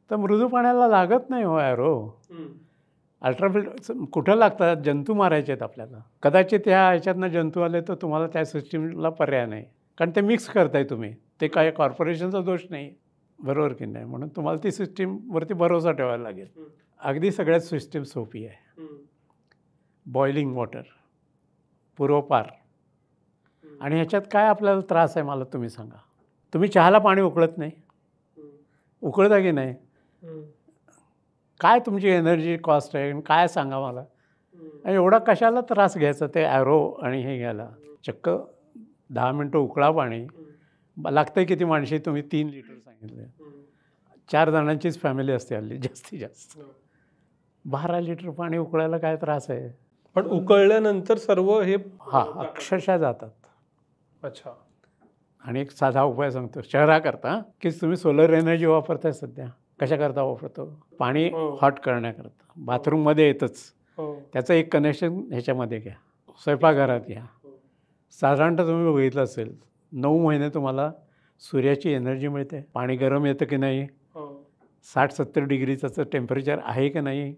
तर मृदू पाण्याला लागत नाही हो ॲरो. अल्ट्राफिल्ट कुठं लागतात? जंतू मारायचे आहेत आपल्याला. कदाचित ह्याच्यातनं जंतू आले तर तुम्हाला त्या सिस्टीमला पर्याय नाही, कारण ते मिक्स करताय तुम्ही. ते काय कॉर्पोरेशनचा दोष नाही, बरोबर की नाही? म्हणून तुम्हाला ती सिस्टीमवरती भरोसा ठेवायला लागेल. अगदी सगळ्यात सिस्टीम सोपी आहे. बॉइलिंग वॉटर, पूर्वपार. आणि ह्याच्यात काय आपल्याला त्रास आहे मला तुम्ही सांगा. तुम्ही चहाला पाणी उकळत नाही, उकळता की नाही? काय तुमची एनर्जी कॉस्ट आहे आणि काय सांगा मला. आणि एवढा कशाला त्रास घ्यायचा ते ॲरो आणि हे घ्यायला. चक्क 10 मिनटं उकळा पाणी. लागतं किती माणशी? तुम्ही 3 लिटर सांगितले. 4 जणांचीच फॅमिली असते हल्ली जास्तीत जास्त. 12 लिटर पाणी उकळायला काय त्रास आहे? पण उकळल्यानंतर सर्व हे अक्षरशः जातात. अच्छा. आणि एक साधा उपाय सांगतो शहराकरता, की तुम्ही सोलर एनर्जी वापरताय सध्या. कशाकरता वापरतो? पाणी हॉट करण्याकरता. बाथरूममध्ये येतच, त्याचं एक कनेक्शन ह्याच्यामध्ये घ्या, स्वयंपाकघरात घ्या. साधारणतः तुम्ही बघितलं असेल 9 महिने तुम्हाला सूर्याची एनर्जी मिळते. पाणी गरम येतं की नाही, 60-70 डिग्रीचं टेम्परेचर आहे की नाही,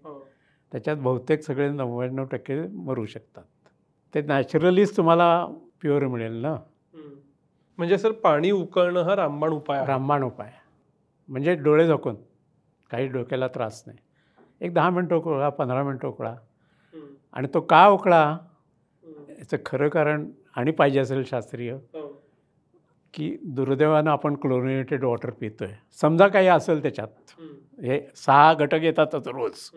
त्याच्यात बहुतेक सगळे 99% मरू शकतात. ते नॅचरलीच तुम्हाला प्युअर मिळेल ना. म्हणजे सर पाणी उकळणं हा रामबाण उपाय आहे. रामबाण उपाय म्हणजे डोळे झाकून, काही डोक्याला त्रास नाही. एक 10 मिनटं उकळा, 15 मिनटं उकळा. आणि तो का उकळा याचं खरं कारण आणि पाहिजे असेल शास्त्रीय, की दुर्दैवानं आपण क्लोरिनेटेड वॉटर पितो आहे. समजा काही असेल त्याच्यात, हे 6 घटक येतातच रोज,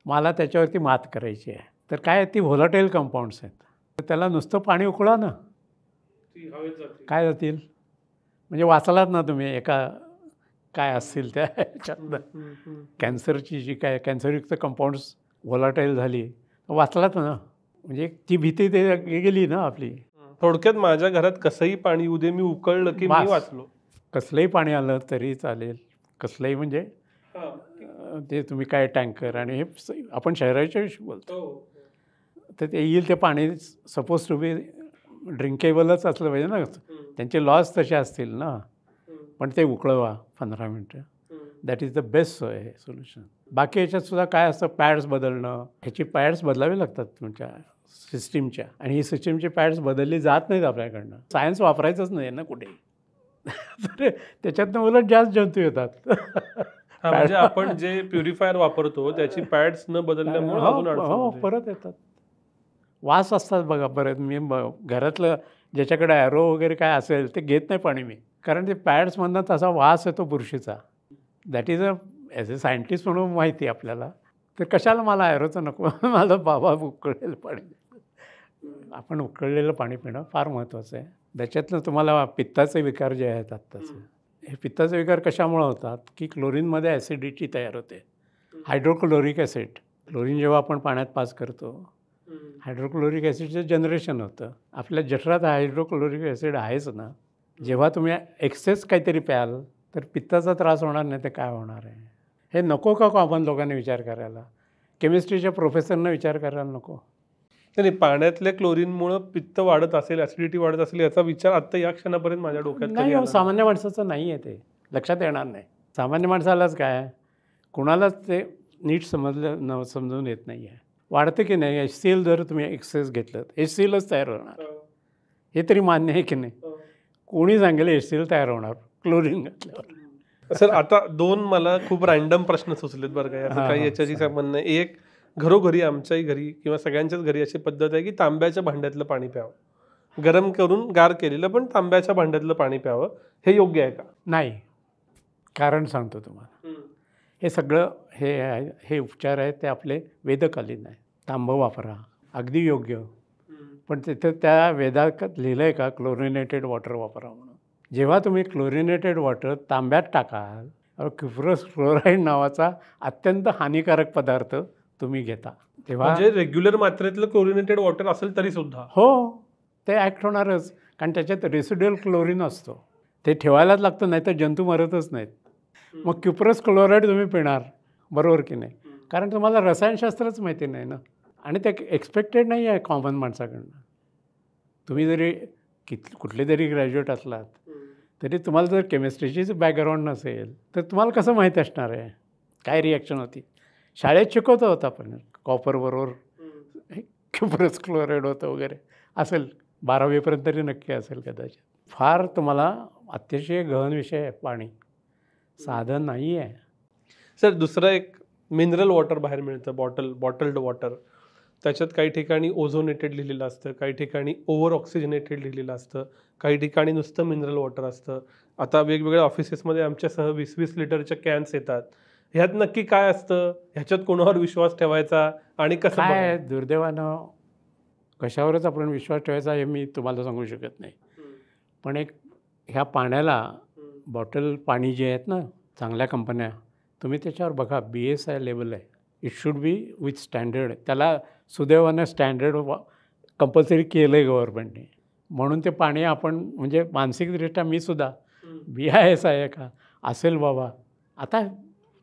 मला त्याच्यावरती मात करायची आहे, तर काय ती व्होलाटाईल कंपाऊंड्स आहेत. तर त्याला नुसतं पाणी उकळा ना, काय जातील? म्हणजे वाचलात ना तुम्ही एका काय असतील त्या ह्याच्यातनं कॅन्सरची जी काय कॅन्सरयुक्त कंपाऊंड्स व्होलाटाईल झाली, वाचलात ना. म्हणजे ती भीती ते गेली ना आपली. थोडक्यात माझ्या घरात कसंही पाणी येऊ दे, मी उकळलं की मी वाचलो. कसलंही पाणी आलं तरी चालेल. कसलंही म्हणजे ते तुम्ही काय टँकर आणि हे आपण शहराच्या विषयी बोलतो, तर ते येईल ते पाणी सपोज टू बी ड्रिंकेबलच असलं पाहिजे ना. त्यांचे लॉस तसे असतील ना, पण ते उकळवा 15 मिनटं. That is the best solution. बाकी याच्यातसुद्धा काय असतं, पॅड्स बदलणं. ह्याची पॅड्स बदलावे लागतात तुमच्या सिस्टीमच्या, आणि ही सिस्टीमची पॅड्स बदलली जात नाहीत आपल्याकडनं. सायन्स वापरायचंच नाही ना कुठे. तर त्याच्यातनं उलट जास्त जंतू येतात. म्हणजे आपण जे प्युरिफायर वापरतो त्याची पॅड्स न बदलल्यामुळे परत येतात. वास असतात बघा परत. मी घरातलं ज्याच्याकडे ॲरो वगैरे काय असेल ते घेत नाही पाणी मी, कारण ते पॅड्समधनं तसा वास येतो बुरशीचा. That is as a scientist म्हणून माहिती आहे आपल्याला. तर कशाला मला ॲरोचं नको, मला बाबा उकळलेलं पाणी. आपण उकळलेलं पाणी पिणं फार महत्त्वाचं आहे. त्याच्यातनं तुम्हाला पित्ताचे विकार जे आहेत आत्ताचे, हे पित्ताचे विकार कशामुळे होतात, की क्लोरीनमध्ये ॲसिडिटी तयार होते. हायड्रोक्लोरिक ॲसिड, क्लोरीन जेव्हा आपण पाण्यात पास करतो, हायड्रोक्लोरिक ॲसिडचं जनरेशन होतं. आपल्या जठरात हायड्रोक्लोरिक ॲसिड आहेच ना. जेव्हा तुम्ही एक्सेस काहीतरी प्याल तर पित्ताचा त्रास होणार नाही, तर काय होणार आहे? हे नको का कॉमन लोकांनी विचार करायला? केमिस्ट्रीच्या प्रोफेसरनं विचार करायला नको? नाही, पाण्यातल्या क्लोरीनमुळं पित्त वाढत असेल, ॲसिडिटी वाढत असेल याचा विचार आत्ता या क्षणापर्यंत माझ्या डोक्यात नाही. सामान्य माणसाचं नाही आहे, ते लक्षात येणार नाही. सामान्य माणसालाच काय, कुणालाच ते नीट समजून येत नाही आहे. वाढतं की नाही HCl जर तुम्ही एक्सेस घेतलं HClच तयार होणार, हे तरी मान्य आहे की नाही? कोणी सांगेल HCl तयार होणार क्लोरीन घातल्यावर? सर आता 2 मला खूप रँडम प्रश्न सुचलेत बरं का. याचं काही याच्याशी संबंध नाही. एक, घरोघरी आमच्याही घरी किंवा सगळ्यांच्याच घरी अशी पद्धत आहे की तांब्याच्या भांड्यातलं पाणी प्यावं. गरम करून गार केलेलं पण तांब्याच्या भांड्यातलं पाणी प्यावं. हे योग्य आहे का? नाही. कारण सांगतो तुम्हाला. हे सगळं हे उपचार आहेत ते आपले वेदकालीन आहे. तांबं वापरा, अगदी योग्य. पण तिथं त्या वेदात लिहिलं आहे का क्लोरिनेटेड वॉटर वापरा म्हणून. जेव्हा तुम्ही क्लोरिनेटेड वॉटर तांब्यात टाकाल, क्युप्रस क्लोराईड नावाचा अत्यंत हानिकारक पदार्थ तुम्ही घेता, तेव्हा म्हणजे रेग्युलर मात्रेतलं क्लोरिनेटेड वॉटर असेल तरी सुद्धा हो ते ॲक्ट होणारच. कारण त्याच्यात रेसिड्युअल क्लोरीन असतो, ते ठेवायलाच लागतं, नाही तर जंतू मरतच नाहीत. मग क्युप्रस क्लोराईड तुम्ही पिणार, बरोबर की नाही? कारण तुम्हाला रसायनशास्त्रच माहिती नाही ना, आणि ते एक्सपेक्टेड नाही आहे कॉमन माणसाकडनं. तुम्ही जरी कुठले तरी ग्रॅज्युएट असलात तरी तुम्हाला जर केमिस्ट्रीचीच बॅकग्राऊंड नसेल तर तुम्हाला कसं माहीत असणार आहे काय रिॲक्शन होती. शाळेत शिकवतो होता पण कॉपरबरोबर क्युप्रस क्लोराईड होतं वगैरे असेल, 12वीपर्यंत तरी नक्की असेल कदाचित. फार तुम्हाला अतिशय गहन विषय आहे पाणी, साधन नाही आहे. सर दुसरं एक मिनरल वॉटर बाहेर मिळतं, बॉटल्ड वॉटर. त्याच्यात काही ठिकाणी ओझोनेटेड लिहिलेलं असतं, काही ठिकाणी ओव्हर ऑक्सिजनेटेड लिहिलेलं असतं, काही ठिकाणी नुसतं मिनरल वॉटर असतं. आता वेगवेगळ्या ऑफिसेसमध्ये आमच्यासह 20-20 लिटरच्या कॅन्स येतात. ह्यात नक्की काय असतं, ह्याच्यात कोणावर विश्वास ठेवायचा आणि कसं काय दुर्दैवानं कशावरच आपण विश्वास ठेवायचा हे मी तुम्हाला सांगू शकत नाही. पण एक ह्या पाण्याला बॉटल पाणी जे आहेत ना चांगल्या कंपन्या, तुम्ही त्याच्यावर बघा BSI लेबल आहे. It should be with standard. त्याला सुदैवानं स्टँडर्ड कंपल्सरी केलं आहे गव्हर्नमेंटने, म्हणून ते पाणी आपण म्हणजे मानसिकदृष्ट्या मी सुद्धा BIS आहे का असेल बाबा. आता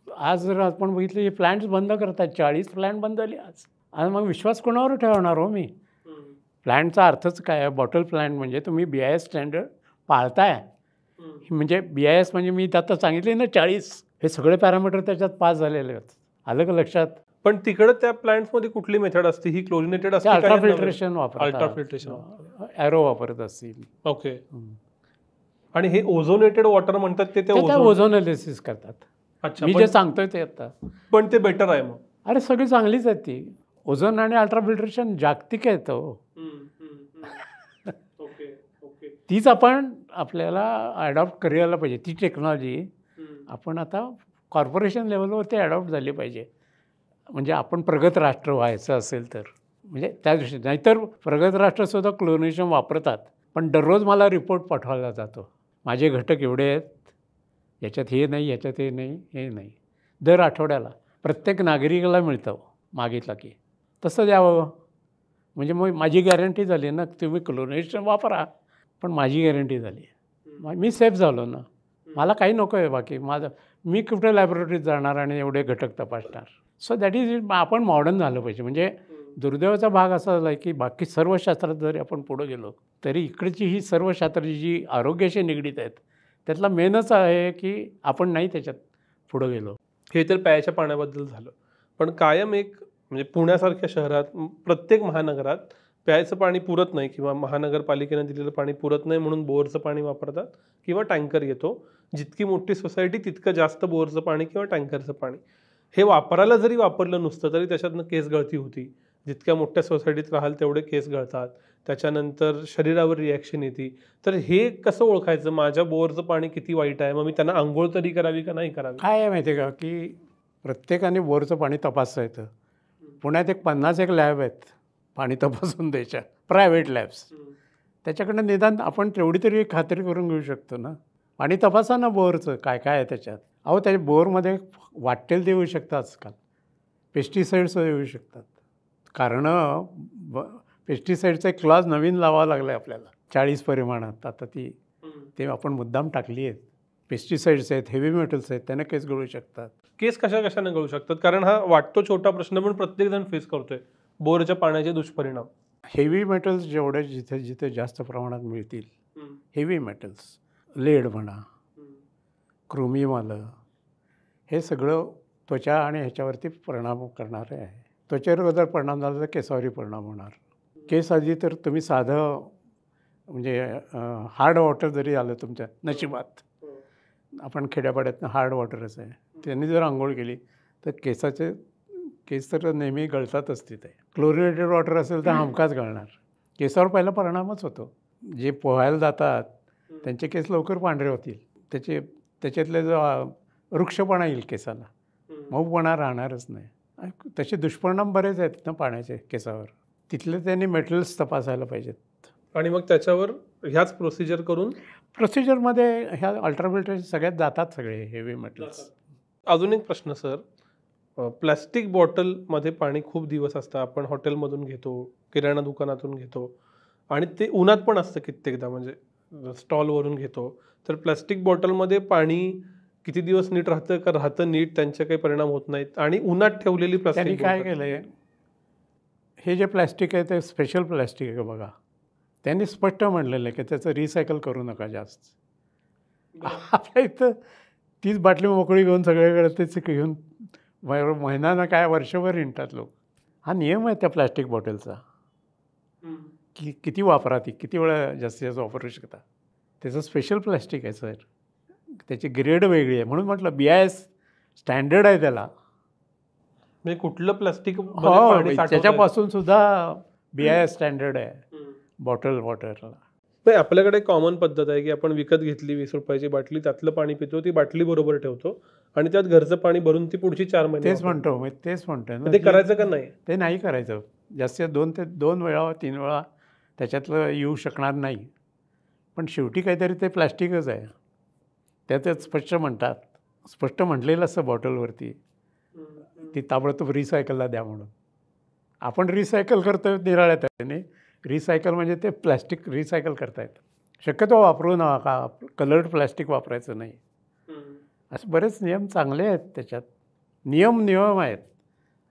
आज जर आपण बघितलं हे प्लॅन्ट्स बंद करतात, 40 प्लॅन्ट बंद झाली आज. आणि मग विश्वास कोणावर ठेवणार हो मी? प्लॅन्टचा अर्थच काय आहे? बॉटल प्लॅन्ट म्हणजे तुम्ही BIS स्टँडर्ड पाळताय, म्हणजे BIS म्हणजे मी आता सांगितले ना 40, हे सगळे पॅरामीटर त्याच्यात पास झालेले आहेत. आलं का लक्षात? पण तिकडे त्या प्लॅन्ट्समध्ये कुठली मेथड असते? ही क्लोरिनेटेड असते, अल्ट्राफिल्ट्रेशन वापरतात, अल्ट्राफिल्ट्रेशन, ॲरो वापरत असतील. ओके. आणि हे ओझोनेटेड वॉटर म्हणतात ते ओझोन एनालिसिस करतात. अच्छा, मी जे सांगतोय ते आता. पण ते बेटर आहे मग? अरे सगळी चांगलीच आहेत ती. ओझोन आणि अल्ट्राफिल्ट्रेशन जागतिक आहे तो. तीच आपण आपल्याला ॲडॉप्ट करायला पाहिजे. ती टेक्नॉलॉजी आपण आता कॉर्पोरेशन लेवलवर ते ॲडॉप्ट झाली पाहिजे. म्हणजे आपण प्रगत राष्ट्र व्हायचं असेल तर, म्हणजे त्या दृष्टीने. नाहीतर प्रगत राष्ट्रसुद्धा क्लोरिनेशन वापरतात, पण दररोज मला रिपोर्ट पाठवायला जातो, माझे घटक एवढे आहेत, याच्यात हे नाही, याच्यात हे नाही, हे नाही. दर आठवड्याला प्रत्येक नागरिकाला मिळतं मागितलं की. तसं द्यावं, म्हणजे मग माझी गॅरंटी झाली ना. तुम्ही क्लोरिनेशन वापरा पण माझी गॅरंटी झाली, मी सेफ झालो ना. मला काही नको आहे बाकी. मी कुठे लॅबोरेटरीत जाणार आणि एवढे घटक तपासणार. सो दॅट इज आपण मॉडर्न झालं पाहिजे. म्हणजे दुर्दैवाचा भाग असा झाला आहे की बाकी सर्व शास्त्रात जरी आपण पुढं गेलो तरी इकडची ही सर्व शास्त्राची जी आरोग्याशी निगडीत आहेत त्यातला मेनच आहे की आपण नाही त्याच्यात पुढं गेलो. हे तर प्यायच्या पाण्याबद्दल झालं. पण कायम एक म्हणजे पुण्यासारख्या शहरात प्रत्येक महानगरात प्यायचं पाणी पुरत नाही किंवा महानगरपालिकेने दिलेलं पाणी पुरत नाही म्हणून बोरचं पाणी वापरतात किंवा टँकर येतो. जितकी मोठी सोसायटी तितकं जास्त बोरचं पाणी किंवा टँकरचं पाणी. हे वापरायला जरी वापरलं नुसतं तरी त्याच्यातनं केस गळती होती. जितक्या मोठ्या सोसायटीत राहाल तेवढे केस गळतात, त्याच्यानंतर शरीरावर रिॲक्शन येते. तर हे कसं ओळखायचं माझ्या बोरचं पाणी किती वाईट आहे, मग मी त्यांना आंघोळ तरी करावी का नाही करावी? काय आहे माहिती आहे का की प्रत्येकाने बोरचं पाणी तपासता येतं. पुण्यात एक 50 लॅब आहेत पाणी तपासून द्यायच्या, प्रायव्हेट लॅब्स. त्याच्याकडनं निदान आपण तेवढी तरी खात्री करून घेऊ शकतो ना. पाणी तपासा ना बोरचं काय काय आहे त्याच्यात. अहो त्या बोरमध्ये वाटेल ते येऊ शकतात आजकाल, पेस्टिसाईड्स येऊ शकतात. कारण पेस्टिसाईडचा एक क्लॉज नवीन लावावा लागला आहे आपल्याला 40 परिमाणात. आता ते आपण मुद्दाम टाकली आहेत. पेस्टिसाईड्स आहेत, हेवी मेटल्स आहेत, त्याने केस गळू शकतात. केस कशाने गळू शकतात? कारण हा वाटतो छोटा प्रश्न पण प्रत्येकजण फेस करतोय, बोरच्या पाण्याचे दुष्परिणाम. हेवी मेटल्स जेवढे जिथे जिथे जास्त प्रमाणात मिळतील, हेवी मेटल्स, लेड म्हणा, क्रोमियम आलं, हे सगळं त्वचा आणि ह्याच्यावरती परिणाम करणारे आहे. त्वचेवर जर परिणाम झाला तर केसावरही परिणाम होणार. केस आधी तर तुम्ही साधं म्हणजे हार्ड वॉटर जरी आलं तुमच्या नशिबात, आपण खेड्यापाड्यातनं हार्ड वॉटरच आहे, त्यांनी जर आंघोळ केली तर केस तर नेहमी गळतातच तिथे. क्लोरिनेटेड वॉटर असेल तर हमखास गळणार. केसावर पहिला परिणामच होतो. जे पोहायला जातात त्यांचे केस लवकर पांढरे होतील, त्याच्यातले जो वृक्षपणा येईल केसाला, मऊपणा राहणारच नाही. आणि तसे दुष्परिणाम बरेच आहेत ना पाण्याचे केसावर. तिथले त्यांनी मेटल्स तपासायला पाहिजेत. आणि मग त्याच्यावर ह्याच प्रोसिजर करून प्रोसिजरमध्ये ह्या अल्ट्राव्हायोलेट सगळ्यात जातात सगळे हेवी मेटल्स. अजून एक प्रश्न सर, प्लॅस्टिक बॉटलमध्ये पाणी खूप दिवस असतं, आपण हॉटेलमधून घेतो, किराणा दुकानातून घेतो आणि ते उन्हात पण असतं कित्येकदा, म्हणजे स्टॉलवरून घेतो. तर प्लॅस्टिक बॉटलमध्ये पाणी किती दिवस नीट राहतं का राहतं नीट, त्यांचे काही परिणाम होत नाहीत? आणि उन्हात ठेवलेली त्यांनी प्लास्टिक काय केलं आहे, हे जे प्लॅस्टिक आहे ते स्पेशल प्लॅस्टिक आहे बघा. त्यांनी स्पष्ट म्हणलेलं आहे की त्याचं रिसायकल करू नका जास्त. आपल्या इथं तीच बाटली मोकळी घेऊन सगळीकडे तेच घेऊन महिन्यानं काय वर्षभर हिंडतात लोक. हा नियम आहे त्या प्लॅस्टिक बॉटलचा की किती वापरा, ती किती वेळा जास्तीत जास्त वापरू शकता. त्याचं स्पेशल प्लॅस्टिक आहे सर, त्याची ग्रेड वेगळी आहे. म्हणून म्हटलं BIS स्टँडर्ड आहे त्याला. म्हणजे कुठलं प्लास्टिक हो, त्याच्यापासून सुद्धा BIS स्टँडर्ड आहे वॉटरला. नाही, आपल्याकडे कॉमन पद्धत आहे की आपण विकत घेतली 20 रुपयाची बाटली, त्यातलं पाणी पितो, ती बाटली बरोबर ठेवतो आणि त्यात घरचं पाणी भरून ती पुढची 4 महिने तेच म्हणतोय ना. ते करायचं का नाही? ते नाही करायचं. जास्तीत 2 वेळा 3 वेळा त्याच्यातलं येऊ शकणार नाही. पण शेवटी काहीतरी ते प्लॅस्टिकच आहे. त्यातच स्पष्ट म्हटलेलं असतं बॉटलवरती, ती ताबडतोब रिसायकलला द्या म्हणून. आपण रिसायकल करतो निराळ्या तऱ्हेने. रिसायकल म्हणजे ते प्लॅस्टिक रिसायकल करतायत. शक्यतो वापरू नका, कलर्ड प्लॅस्टिक वापरायचं नाही. असे बरेच नियम चांगले आहेत त्याच्यात. नियम आहेत.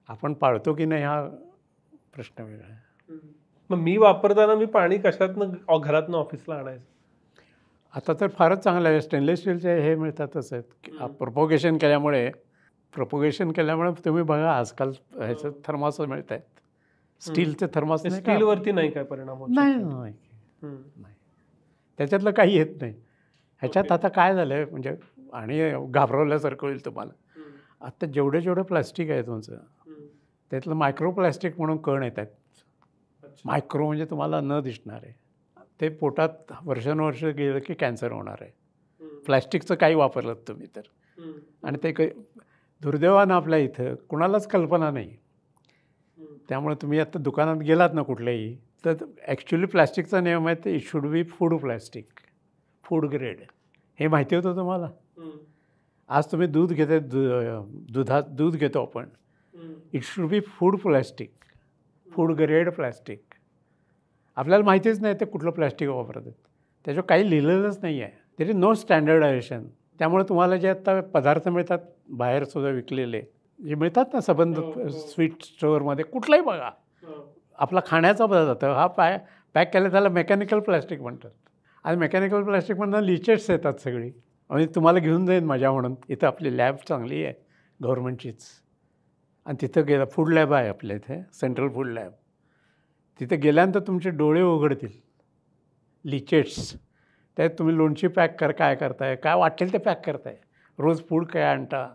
आपण पाळतो की नाही हा प्रश्न वेगळा आहे. मग मी वापरताना मी पाणी कशातनं घरातनं ऑफिसला आणायचं? आता तर फारच चांगलं आहे. स्टेनलेस स्टीलचे हे मिळतातच आहेत. प्रपोगेशन केल्यामुळे तुम्ही बघा आजकाल ह्याचं थर्मास मिळत आहेत. स्टीलचे थर्मास नाही. स्टीलवरती नाही काय परिणाम होत? नाही, त्याच्यातलं काही येत नाही. ह्याच्यात आता काय झालं आहे म्हणजे, आणि घाबरवल्यासारखं होईल तुम्हाला. आता जेवढे प्लास्टिक आहे तुमचं, त्यातलं मायक्रो प्लास्टिक म्हणून कण येत आहेत. मायक्रो म्हणजे तुम्हाला न दिसणार आहे. ते पोटात वर्षानुवर्ष गेलं की कॅन्सर होणार आहे. प्लॅस्टिकचं काही वापरलं तुम्ही तर. आणि ते काही दुर्दैवानं आपल्या इथं कुणालाच कल्पना नाही. त्यामुळे तुम्ही आता दुकानात गेलात ना कुठल्याही, तर ॲक्च्युली प्लॅस्टिकचा नियम आहे ते it should be food plastic, food grade. हे माहिती होतं तुम्हाला? आज तुम्ही दूध घेतो आपण, it should be food plastic, food grade plastic. आपल्याला माहितीच नाही ते कुठलं प्लॅस्टिक वापरतात. त्याच्यावर काही लिहिलेलंच नाही आहे. तरी नो स्टँडर्डायझेशन. त्यामुळे तुम्हाला जे आत्ता पदार्थ मिळतात बाहेरसुद्धा विकलेले, जे मिळतात ना संबंध स्वीट स्टोअरमध्ये कुठलाही बघा, आपला खाण्याचा पदार्थ हा पॅक केला त्याला मेकॅनिकल प्लॅस्टिक म्हणतात. आणि मेकॅनिकल प्लॅस्टिकमधनं लिचेट्स येतात सगळी. आणि तुम्हाला घेऊन जाईन मजा म्हणून. इथं आपली लॅब चांगली आहे गव्हर्नमेंटचीच, आणि तिथं गेला फूड लॅब आहे आपल्या इथे, सेंट्रल फूड लॅब. तिथे गेल्यानंतर तुमचे डोळे उघडतील. लिचेट्स त्यात तुम्ही लोणची पॅक काय करताय, काय वाटेल ते पॅक करताय. रोज फूड काय आणता,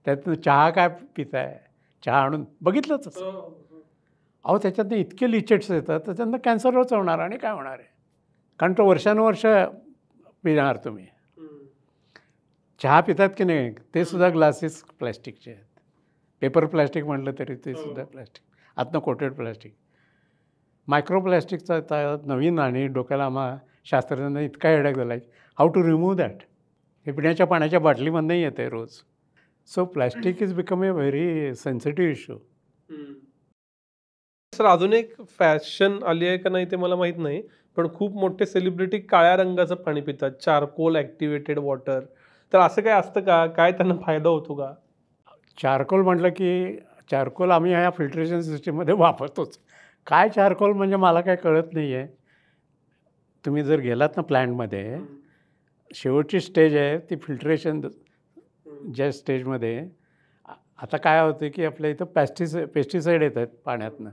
त्यातनं चहा काय पिताय, चहा आणून बघितलंच असं. अहो त्याच्यातनं इतके लिचेट्स येतात, त्याच्यातनं कॅन्सरच होणार आणि काय होणार आहे. कारण तो वर्षानुवर्ष पिणार तुम्ही. चहा पितात की नाही, ते सुद्धा ग्लासेस प्लॅस्टिकचे आहेत. पेपर प्लॅस्टिक म्हटलं तरी ते सुद्धा प्लॅस्टिक, आतनं कोटेड प्लॅस्टिक. मायक्रो प्लॅस्टिकचा नवीन आणि डोक्याला आम्हा शास्त्रज्ञांना इतका हेडेक झाला आहे, हाऊ टू रिमूव्ह दॅट. हे पिण्याच्या पाण्याच्या बाटलीमधनंही येते रोज. So plastic is become a very sensitive issue. Sir अजून एक फॅशन आली आहे का नाही ते मला माहीत नाही, पण खूप मोठे सेलिब्रिटी काळ्या रंगाचं पाणी पितात, चारकोल ॲक्टिवेटेड वॉटर. तर असं काय असतं का? काय त्यांना फायदा होतो का? चारकोल म्हटलं की चारकोल आम्ही ह्या फिल्ट्रेशन सिस्टीममध्ये वापरतोच. काय चारकोल म्हणजे मला काय कळत नाही आहे. तुम्ही जर गेलात ना प्लॅन्टमध्ये, शेवटची स्टेज आहे ती फिल्ट्रेशन. ज्या स्टेजमध्ये आता काय होतं की आपल्या इथं पेस्टिसाईड येत आहेत पाण्यातनं.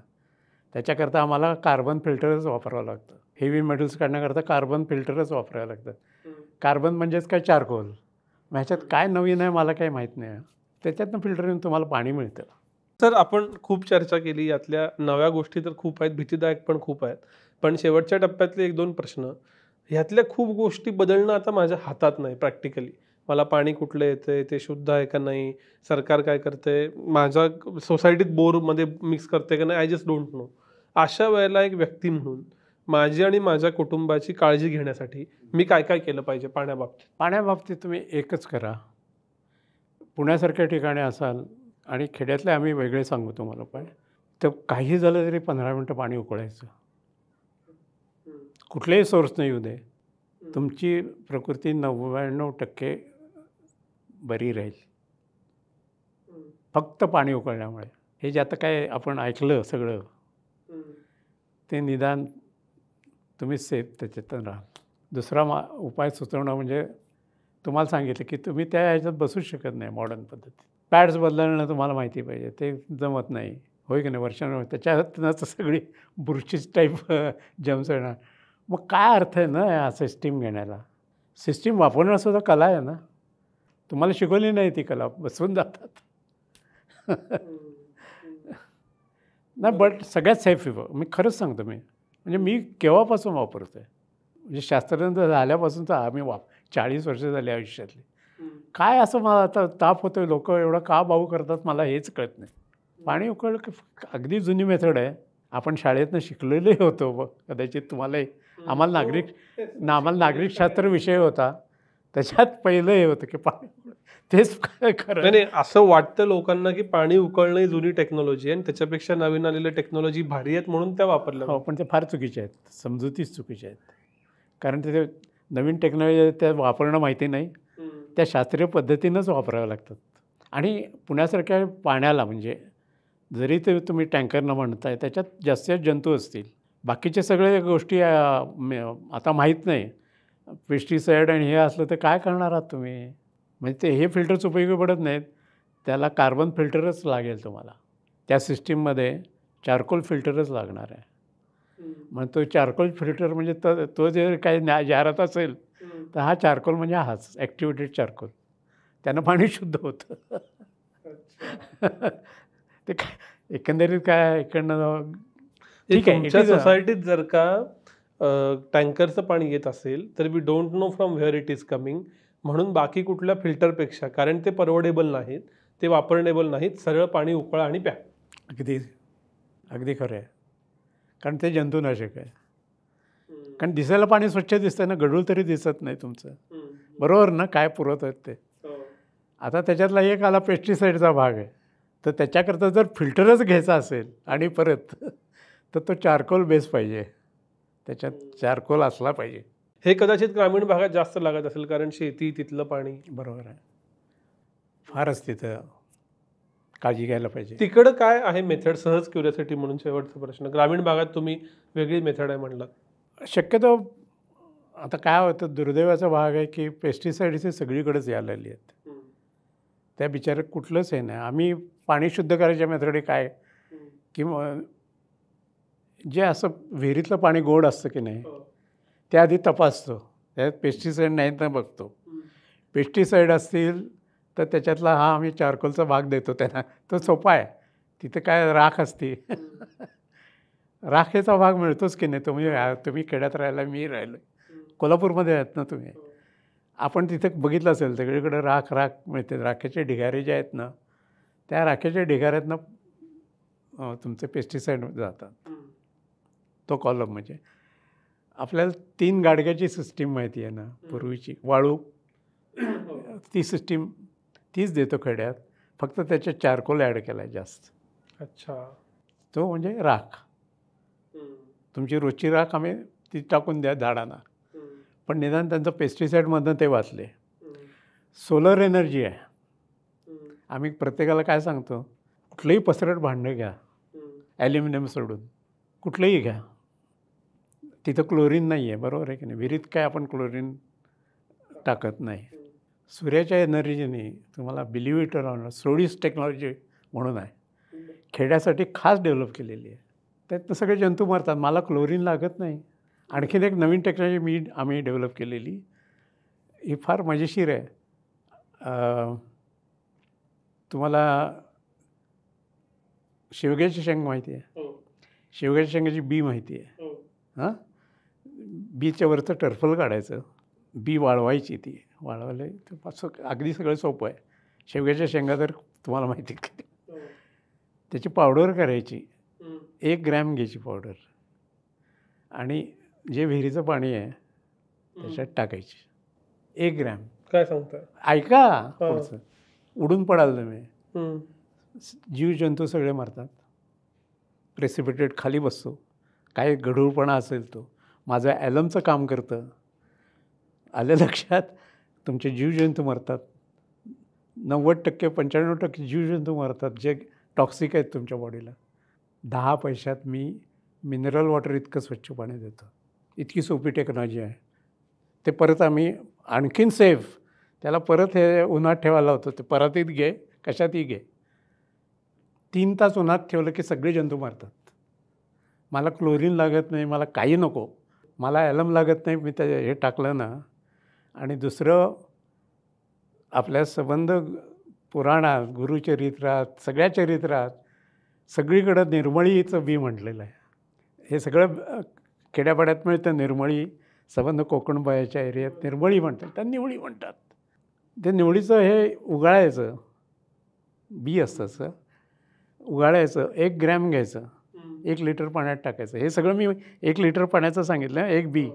त्याच्याकरता आम्हाला कार्बन फिल्टरच वापरावं लागतं. हेवी मेटल्स काढण्याकरता कार्बन फिल्टरच वापरावं लागतात. कार्बन म्हणजेच काय चारकोल. मग ह्याच्यात काय नवीन आहे मला काही माहीत नाही. त्याच्यातनं फिल्टर येऊन तुम्हाला पाणी मिळतं. सर आपण खूप चर्चा केली, यातल्या नव्या गोष्टी तर खूप आहेत, भीतीदायक पण खूप आहेत. पण शेवटच्या टप्प्यातले 1-2 प्रश्न. ह्यातल्या खूप गोष्टी बदलणं आता माझ्या हातात नाही प्रॅक्टिकली. मला पाणी कुठलं येतंय, ते शुद्ध आहे का नाही, सरकार काय करतंय, माझ्या सोसायटीत बोरमध्ये मिक्स करते का नाही, आय जस्ट डोंट नो. अशा वेळेला एक व्यक्ती म्हणून माझी आणि माझ्या कुटुंबाची काळजी घेण्यासाठी मी काय काय केलं पाहिजे पाण्याबाबतीत? पाण्याबाबतीत तुम्ही एकच करा. पुण्यासारख्या ठिकाणी असाल आणि खेड्यातले आम्ही वेगळे सांगू तुम्हाला पण, तर काही झालं तरी 15 मिनटं पाणी उकळायचं. कुठलेही सोर्स नाही येऊ दे, तुमची प्रकृती 99% बरी राहील फक्त पाणी उकळल्यामुळे. हे जे आता काय आपण ऐकलं सगळं, ते निदान तुम्ही सेफ त्याच्यातून राहा. दुसरा उपाय सुचवणं म्हणजे तुम्हाला सांगितलं की तुम्ही त्या ह्याच्यात बसूच शकत नाही मॉडर्न पद्धतीत. पॅड्स बदलणं तुम्हाला माहिती पाहिजे, ते जमत नाही, होय की नाही. वर्षानुवर्ष त्याच्यातनंच सगळी बुरशीच टाईप जम्स येणार. मग काय अर्थ आहे ना या सिस्टीम घेण्याला? सिस्टीम वापरणंसुद्धा कला आहे ना. तुम्हाला शिकवली नाही ती कला, बसवून जातात. नाही, बट सगळ्यात सेफ आहे. मी खरंच सांगतो, म्हणजे मी केव्हापासून वापरतो आहे, म्हणजे शास्त्रज्ञ झाल्यापासून तर आम्ही 40 वर्ष झाली आयुष्यातली. काय असं मला आता ताप होतो आहे, लोक एवढं का बाऊ करतात मला हेच कळत नाही. पाणी उकळलं की अगदी जुनी मेथड आहे. आपण शाळेतनं शिकलेले होतो कदाचित. तुम्हालाही, आम्हाला नागरिकशास्त्र विषय होता, त्याच्यात पहिलं हे होतं की पाणी तेच खरं. नाही, असं वाटतं लोकांना की पाणी उकळणं ही जुनी टेक्नॉलॉजी आहे आणि त्याच्यापेक्षा नवीन आलेल्या टेक्नॉलॉजी भारी आहेत म्हणून त्या वापरल्या. हो, पण ते फार चुकीचे आहेत, समजुतीच चुकीच्या आहेत. कारण ते नवीन टेक्नॉलॉजी त्या वापरणं माहिती नाही, त्या शास्त्रीय पद्धतीनंच वापराव्या लागतात. आणि पुण्यासारख्या पाण्याला म्हणजे जरी ते तुम्ही टँकरनं म्हणताय, त्याच्यात जास्त जंतू असतील. बाकीच्या सगळ्या गोष्टी आता माहीत नाही. पेस्टिसाईड आणि हे असलं तर काय करणार आहात तुम्ही? म्हणजे ते हे फिल्टर्स उपयोगी पडत नाहीत. त्याला कार्बन फिल्टरच लागेल तुम्हाला. त्या सिस्टीममध्ये चारकोल फिल्टरच लागणार आहे. मग तो चारकोल फिल्टर म्हणजे तो जर काही जाहिरात असेल तर हा चारकोल म्हणजे हाच ॲक्टिवेटेड चारकोल. त्यानं पाणी शुद्ध होतं. ते काय एकंदरीत काय इकडनं ठीक आहे. तुमच्या सोसायटीत जर का टँकरचं पाणी येत असेल तर we don't know from where it is coming, म्हणून बाकी कुठल्या फिल्टरपेक्षा, कारण ते परवडेबल नाहीत, ते वापरणेबल नाहीत, सरळ पाणी उकळा आणि प्या. अगदी खरं आहे. कारण ते जंतुनाशक आहे. कारण दिसायला पाणी स्वच्छ दिसतं ना, गढूळ तरी दिसत नाही तुमचं. बरोबर ना, काय पुरवत आहेत ते. आता त्याच्यातला एक आला पेस्टिसाईडचा भाग आहे, तर त्याच्याकरता जर फिल्टरच घ्यायचा असेल आणि परत, तर तो चारकोल बेस पाहिजे, त्याच्यात चारकोल असला पाहिजे. हे कदाचित ग्रामीण भागात जास्त लागत असेल, कारण शेती, तिथलं पाणी. बरोबर आहे, फारच तिथं काळजी घ्यायला पाहिजे. तिकडं काय आहे मेथड? सहज क्युरियोसिटी म्हणून शेवटचा प्रश्न. ग्रामीण भागात तुम्ही वेगळी मेथड आहे म्हणलात. शक्यतो आता काय होतं, दुर्दैवाचा भाग आहे की पेस्टिसाईड्स सगळीकडेच यायला लागली आहेत. त्या बिचारे कुठलंच हे नाही. आम्ही पाणी शुद्ध करायच्या मेथडी काय, किंवा जे असं विहिरीतलं पाणी गोड असतं की नाही, ते आधी तपासतो, त्यात पेस्टिसाईड नाहीत ना बघतो. पेस्टिसाईड असतील तर त्याच्यातला हा आम्ही चारकोलचा भाग देतो त्यांना. तो सोपा आहे. तिथं काय राख असते, राखेचा भाग मिळतोच की नाही. तुम्ही खेड्यात राहायला, मी राहिलो कोल्हापूरमध्ये आहेत ना तुम्ही. आपण तिथं बघितलं असेल सगळीकडे राख मिळते. राखेचे ढिगारे जे आहेत ना, त्या राखेच्या ढिगाऱ्यातनं तुमचे पेस्टिसाईड जातात. तो कॉलम म्हणजे आपल्याला 3 गाडग्याची सिस्टीम माहिती आहे ना पूर्वीची, वाळू, ती सिस्टीम तीच देतो खेड्यात, फक्त त्याच्यात चारकोल ॲड केला आहे जास्त. अच्छा. तो म्हणजे राख, तुमची रोजची राख आम्ही ती टाकून द्या झाडांना, पण निदान त्यांचं पेस्टिसाईडमधनं ते वाचले. सोलर एनर्जी आहे. आम्ही प्रत्येकाला काय सांगतो, कुठलंही पसरट भांडं घ्या, ॲल्युमिनियम सोडून कुठलंही घ्या, तिथं क्लोरीन नाही आहे, बरोबर आहे की नाही. विहिरीत काय आपण क्लोरीन टाकत नाही. सूर्याच्या एनर्जीने तुम्हाला believe it or not, SODIS technology म्हणून आहे, खेड्यासाठी खास डेव्हलप केलेली आहे. त्यातनं सगळे जंतू मरतात, मला क्लोरीन लागत नाही. आणखीन एक नवीन टेक्नॉलॉजी आम्ही डेव्हलप केलेली, ही फार मजेशीर आहे. तुम्हाला शेवग्याची शेंग माहिती आहे? शेवग्याच्या शेंगाची बी माहिती आहे? हां, बीच्या वरचं टर्फल काढायचं, बी वाळवायची, ती वाळवले तर असं अगदी सगळं सोपं आहे. शेवग्याच्या शेंगा तर तुम्हाला माहिती आहे, त्याची पावडर करायची. 1 ग्रॅम घ्यायची पावडर आणि जे विहिरीचं पाणी आहे त्याच्यात टाकायची. 1 ग्रॅम. काय सांगताय? ऐका पुढचं, उडून पडाल तुम्ही. जीवजंतू सगळे मरतात. प्रेसिपिटेट खाली बसतो. काय गढूळपणा असेल तो. माझं ॲलमचं काम करतं. आलं लक्षात? तुमचे जीवजंतू मरतात. 90% 95% जीवजंतू मरतात जे टॉक्सिक आहेत तुमच्या बॉडीला. 10 पैशात मी मिनरल वॉटर इतकं स्वच्छ पाणी देतो. इतकी सोपी टेक्नॉलॉजी आहे. ते परत आम्ही आणखीन सेफ त्याला परत हे उन्हात ठेवायला होतं. ते परातीत घे, कशातही घे. 3 तास उन्हात ठेवलं की सगळे जंतू मरतात. मला क्लोरीन लागत नाही, मला काही नको, मला ॲलम लागत नाही. मी ते हे टाकलं ना. आणि दुसरं, आपल्या संबंध पुराणात, गुरुचरित्रात, सगळ्या चरित्रात सगळीकडं निर्मळीचं बी म्हटलेलं आहे. हे सगळं खेड्यापाड्यात मिळतं. निर्मळी संबंध कोकणबायाच्या एरियात निर्मळी म्हणतात, त्या निवळी म्हणतात. ते निवळीचं हे उगाळायचं, बी असतं असं उगाळायचं. 1 ग्रॅम घ्यायचं, 1 लिटर पाण्यात टाकायचं. हे सगळं मी 1 लिटर पाण्याचं सांगितलं. 1 बी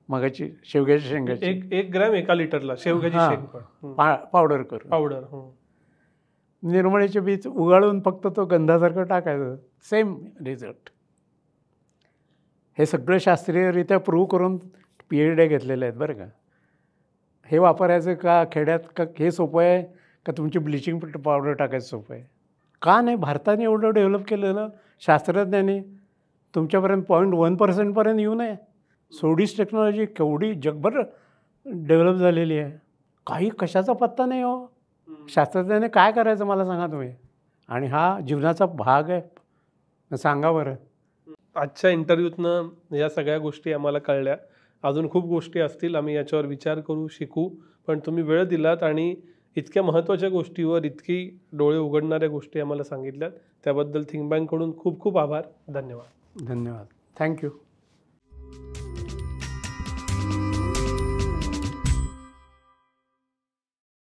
मगाची शेवग्याच्या शेंगाची 1 ग्रॅम 1 लिटरला शेवग्याची शेंग पावडर करून. पावडर. निर्मळीचे बीज उगाळून फक्त तो गंधासारखं टाकायचं. Same result. हे सगळं शास्त्रीयरित्या प्रूव्ह करून PhD घेतलेले आहेत बरं का. हे वापरायचं का खेड्यात, का हे सोपं आहे का तुमची ब्लिचिंग पावडर टाकायचं सोपं आहे? का नाही? भारताने एवढं डेव्हलप केलेलं शास्त्रज्ञांनी तुमच्यापर्यंत 0.1% पर्यंत येऊ नये. सोडीस टेक्नॉलॉजी केवढी जगभर डेव्हलप झालेली आहे. काही कशाचा पत्ता नाही हो. शास्त्रज्ञाने काय करायचं मला सांगा तुम्ही. आणि हा जीवनाचा भाग आहे. सांगा बरं. आजच्या इंटरव्ह्यूतनं या सगळ्या गोष्टी आम्हाला कळल्या. अजून खूप गोष्टी असतील, आम्ही याच्यावर विचार करू, शिकू. पण तुम्ही वेळ दिलात आणि इतक्या महत्त्वाच्या गोष्टीवर इतकी डोळे उघडणाऱ्या गोष्टी आम्हाला सांगितल्यात. त्याबद्दल थिंक बँककडून खूप खूप आभार. धन्यवाद. धन्यवाद. थँक्यू.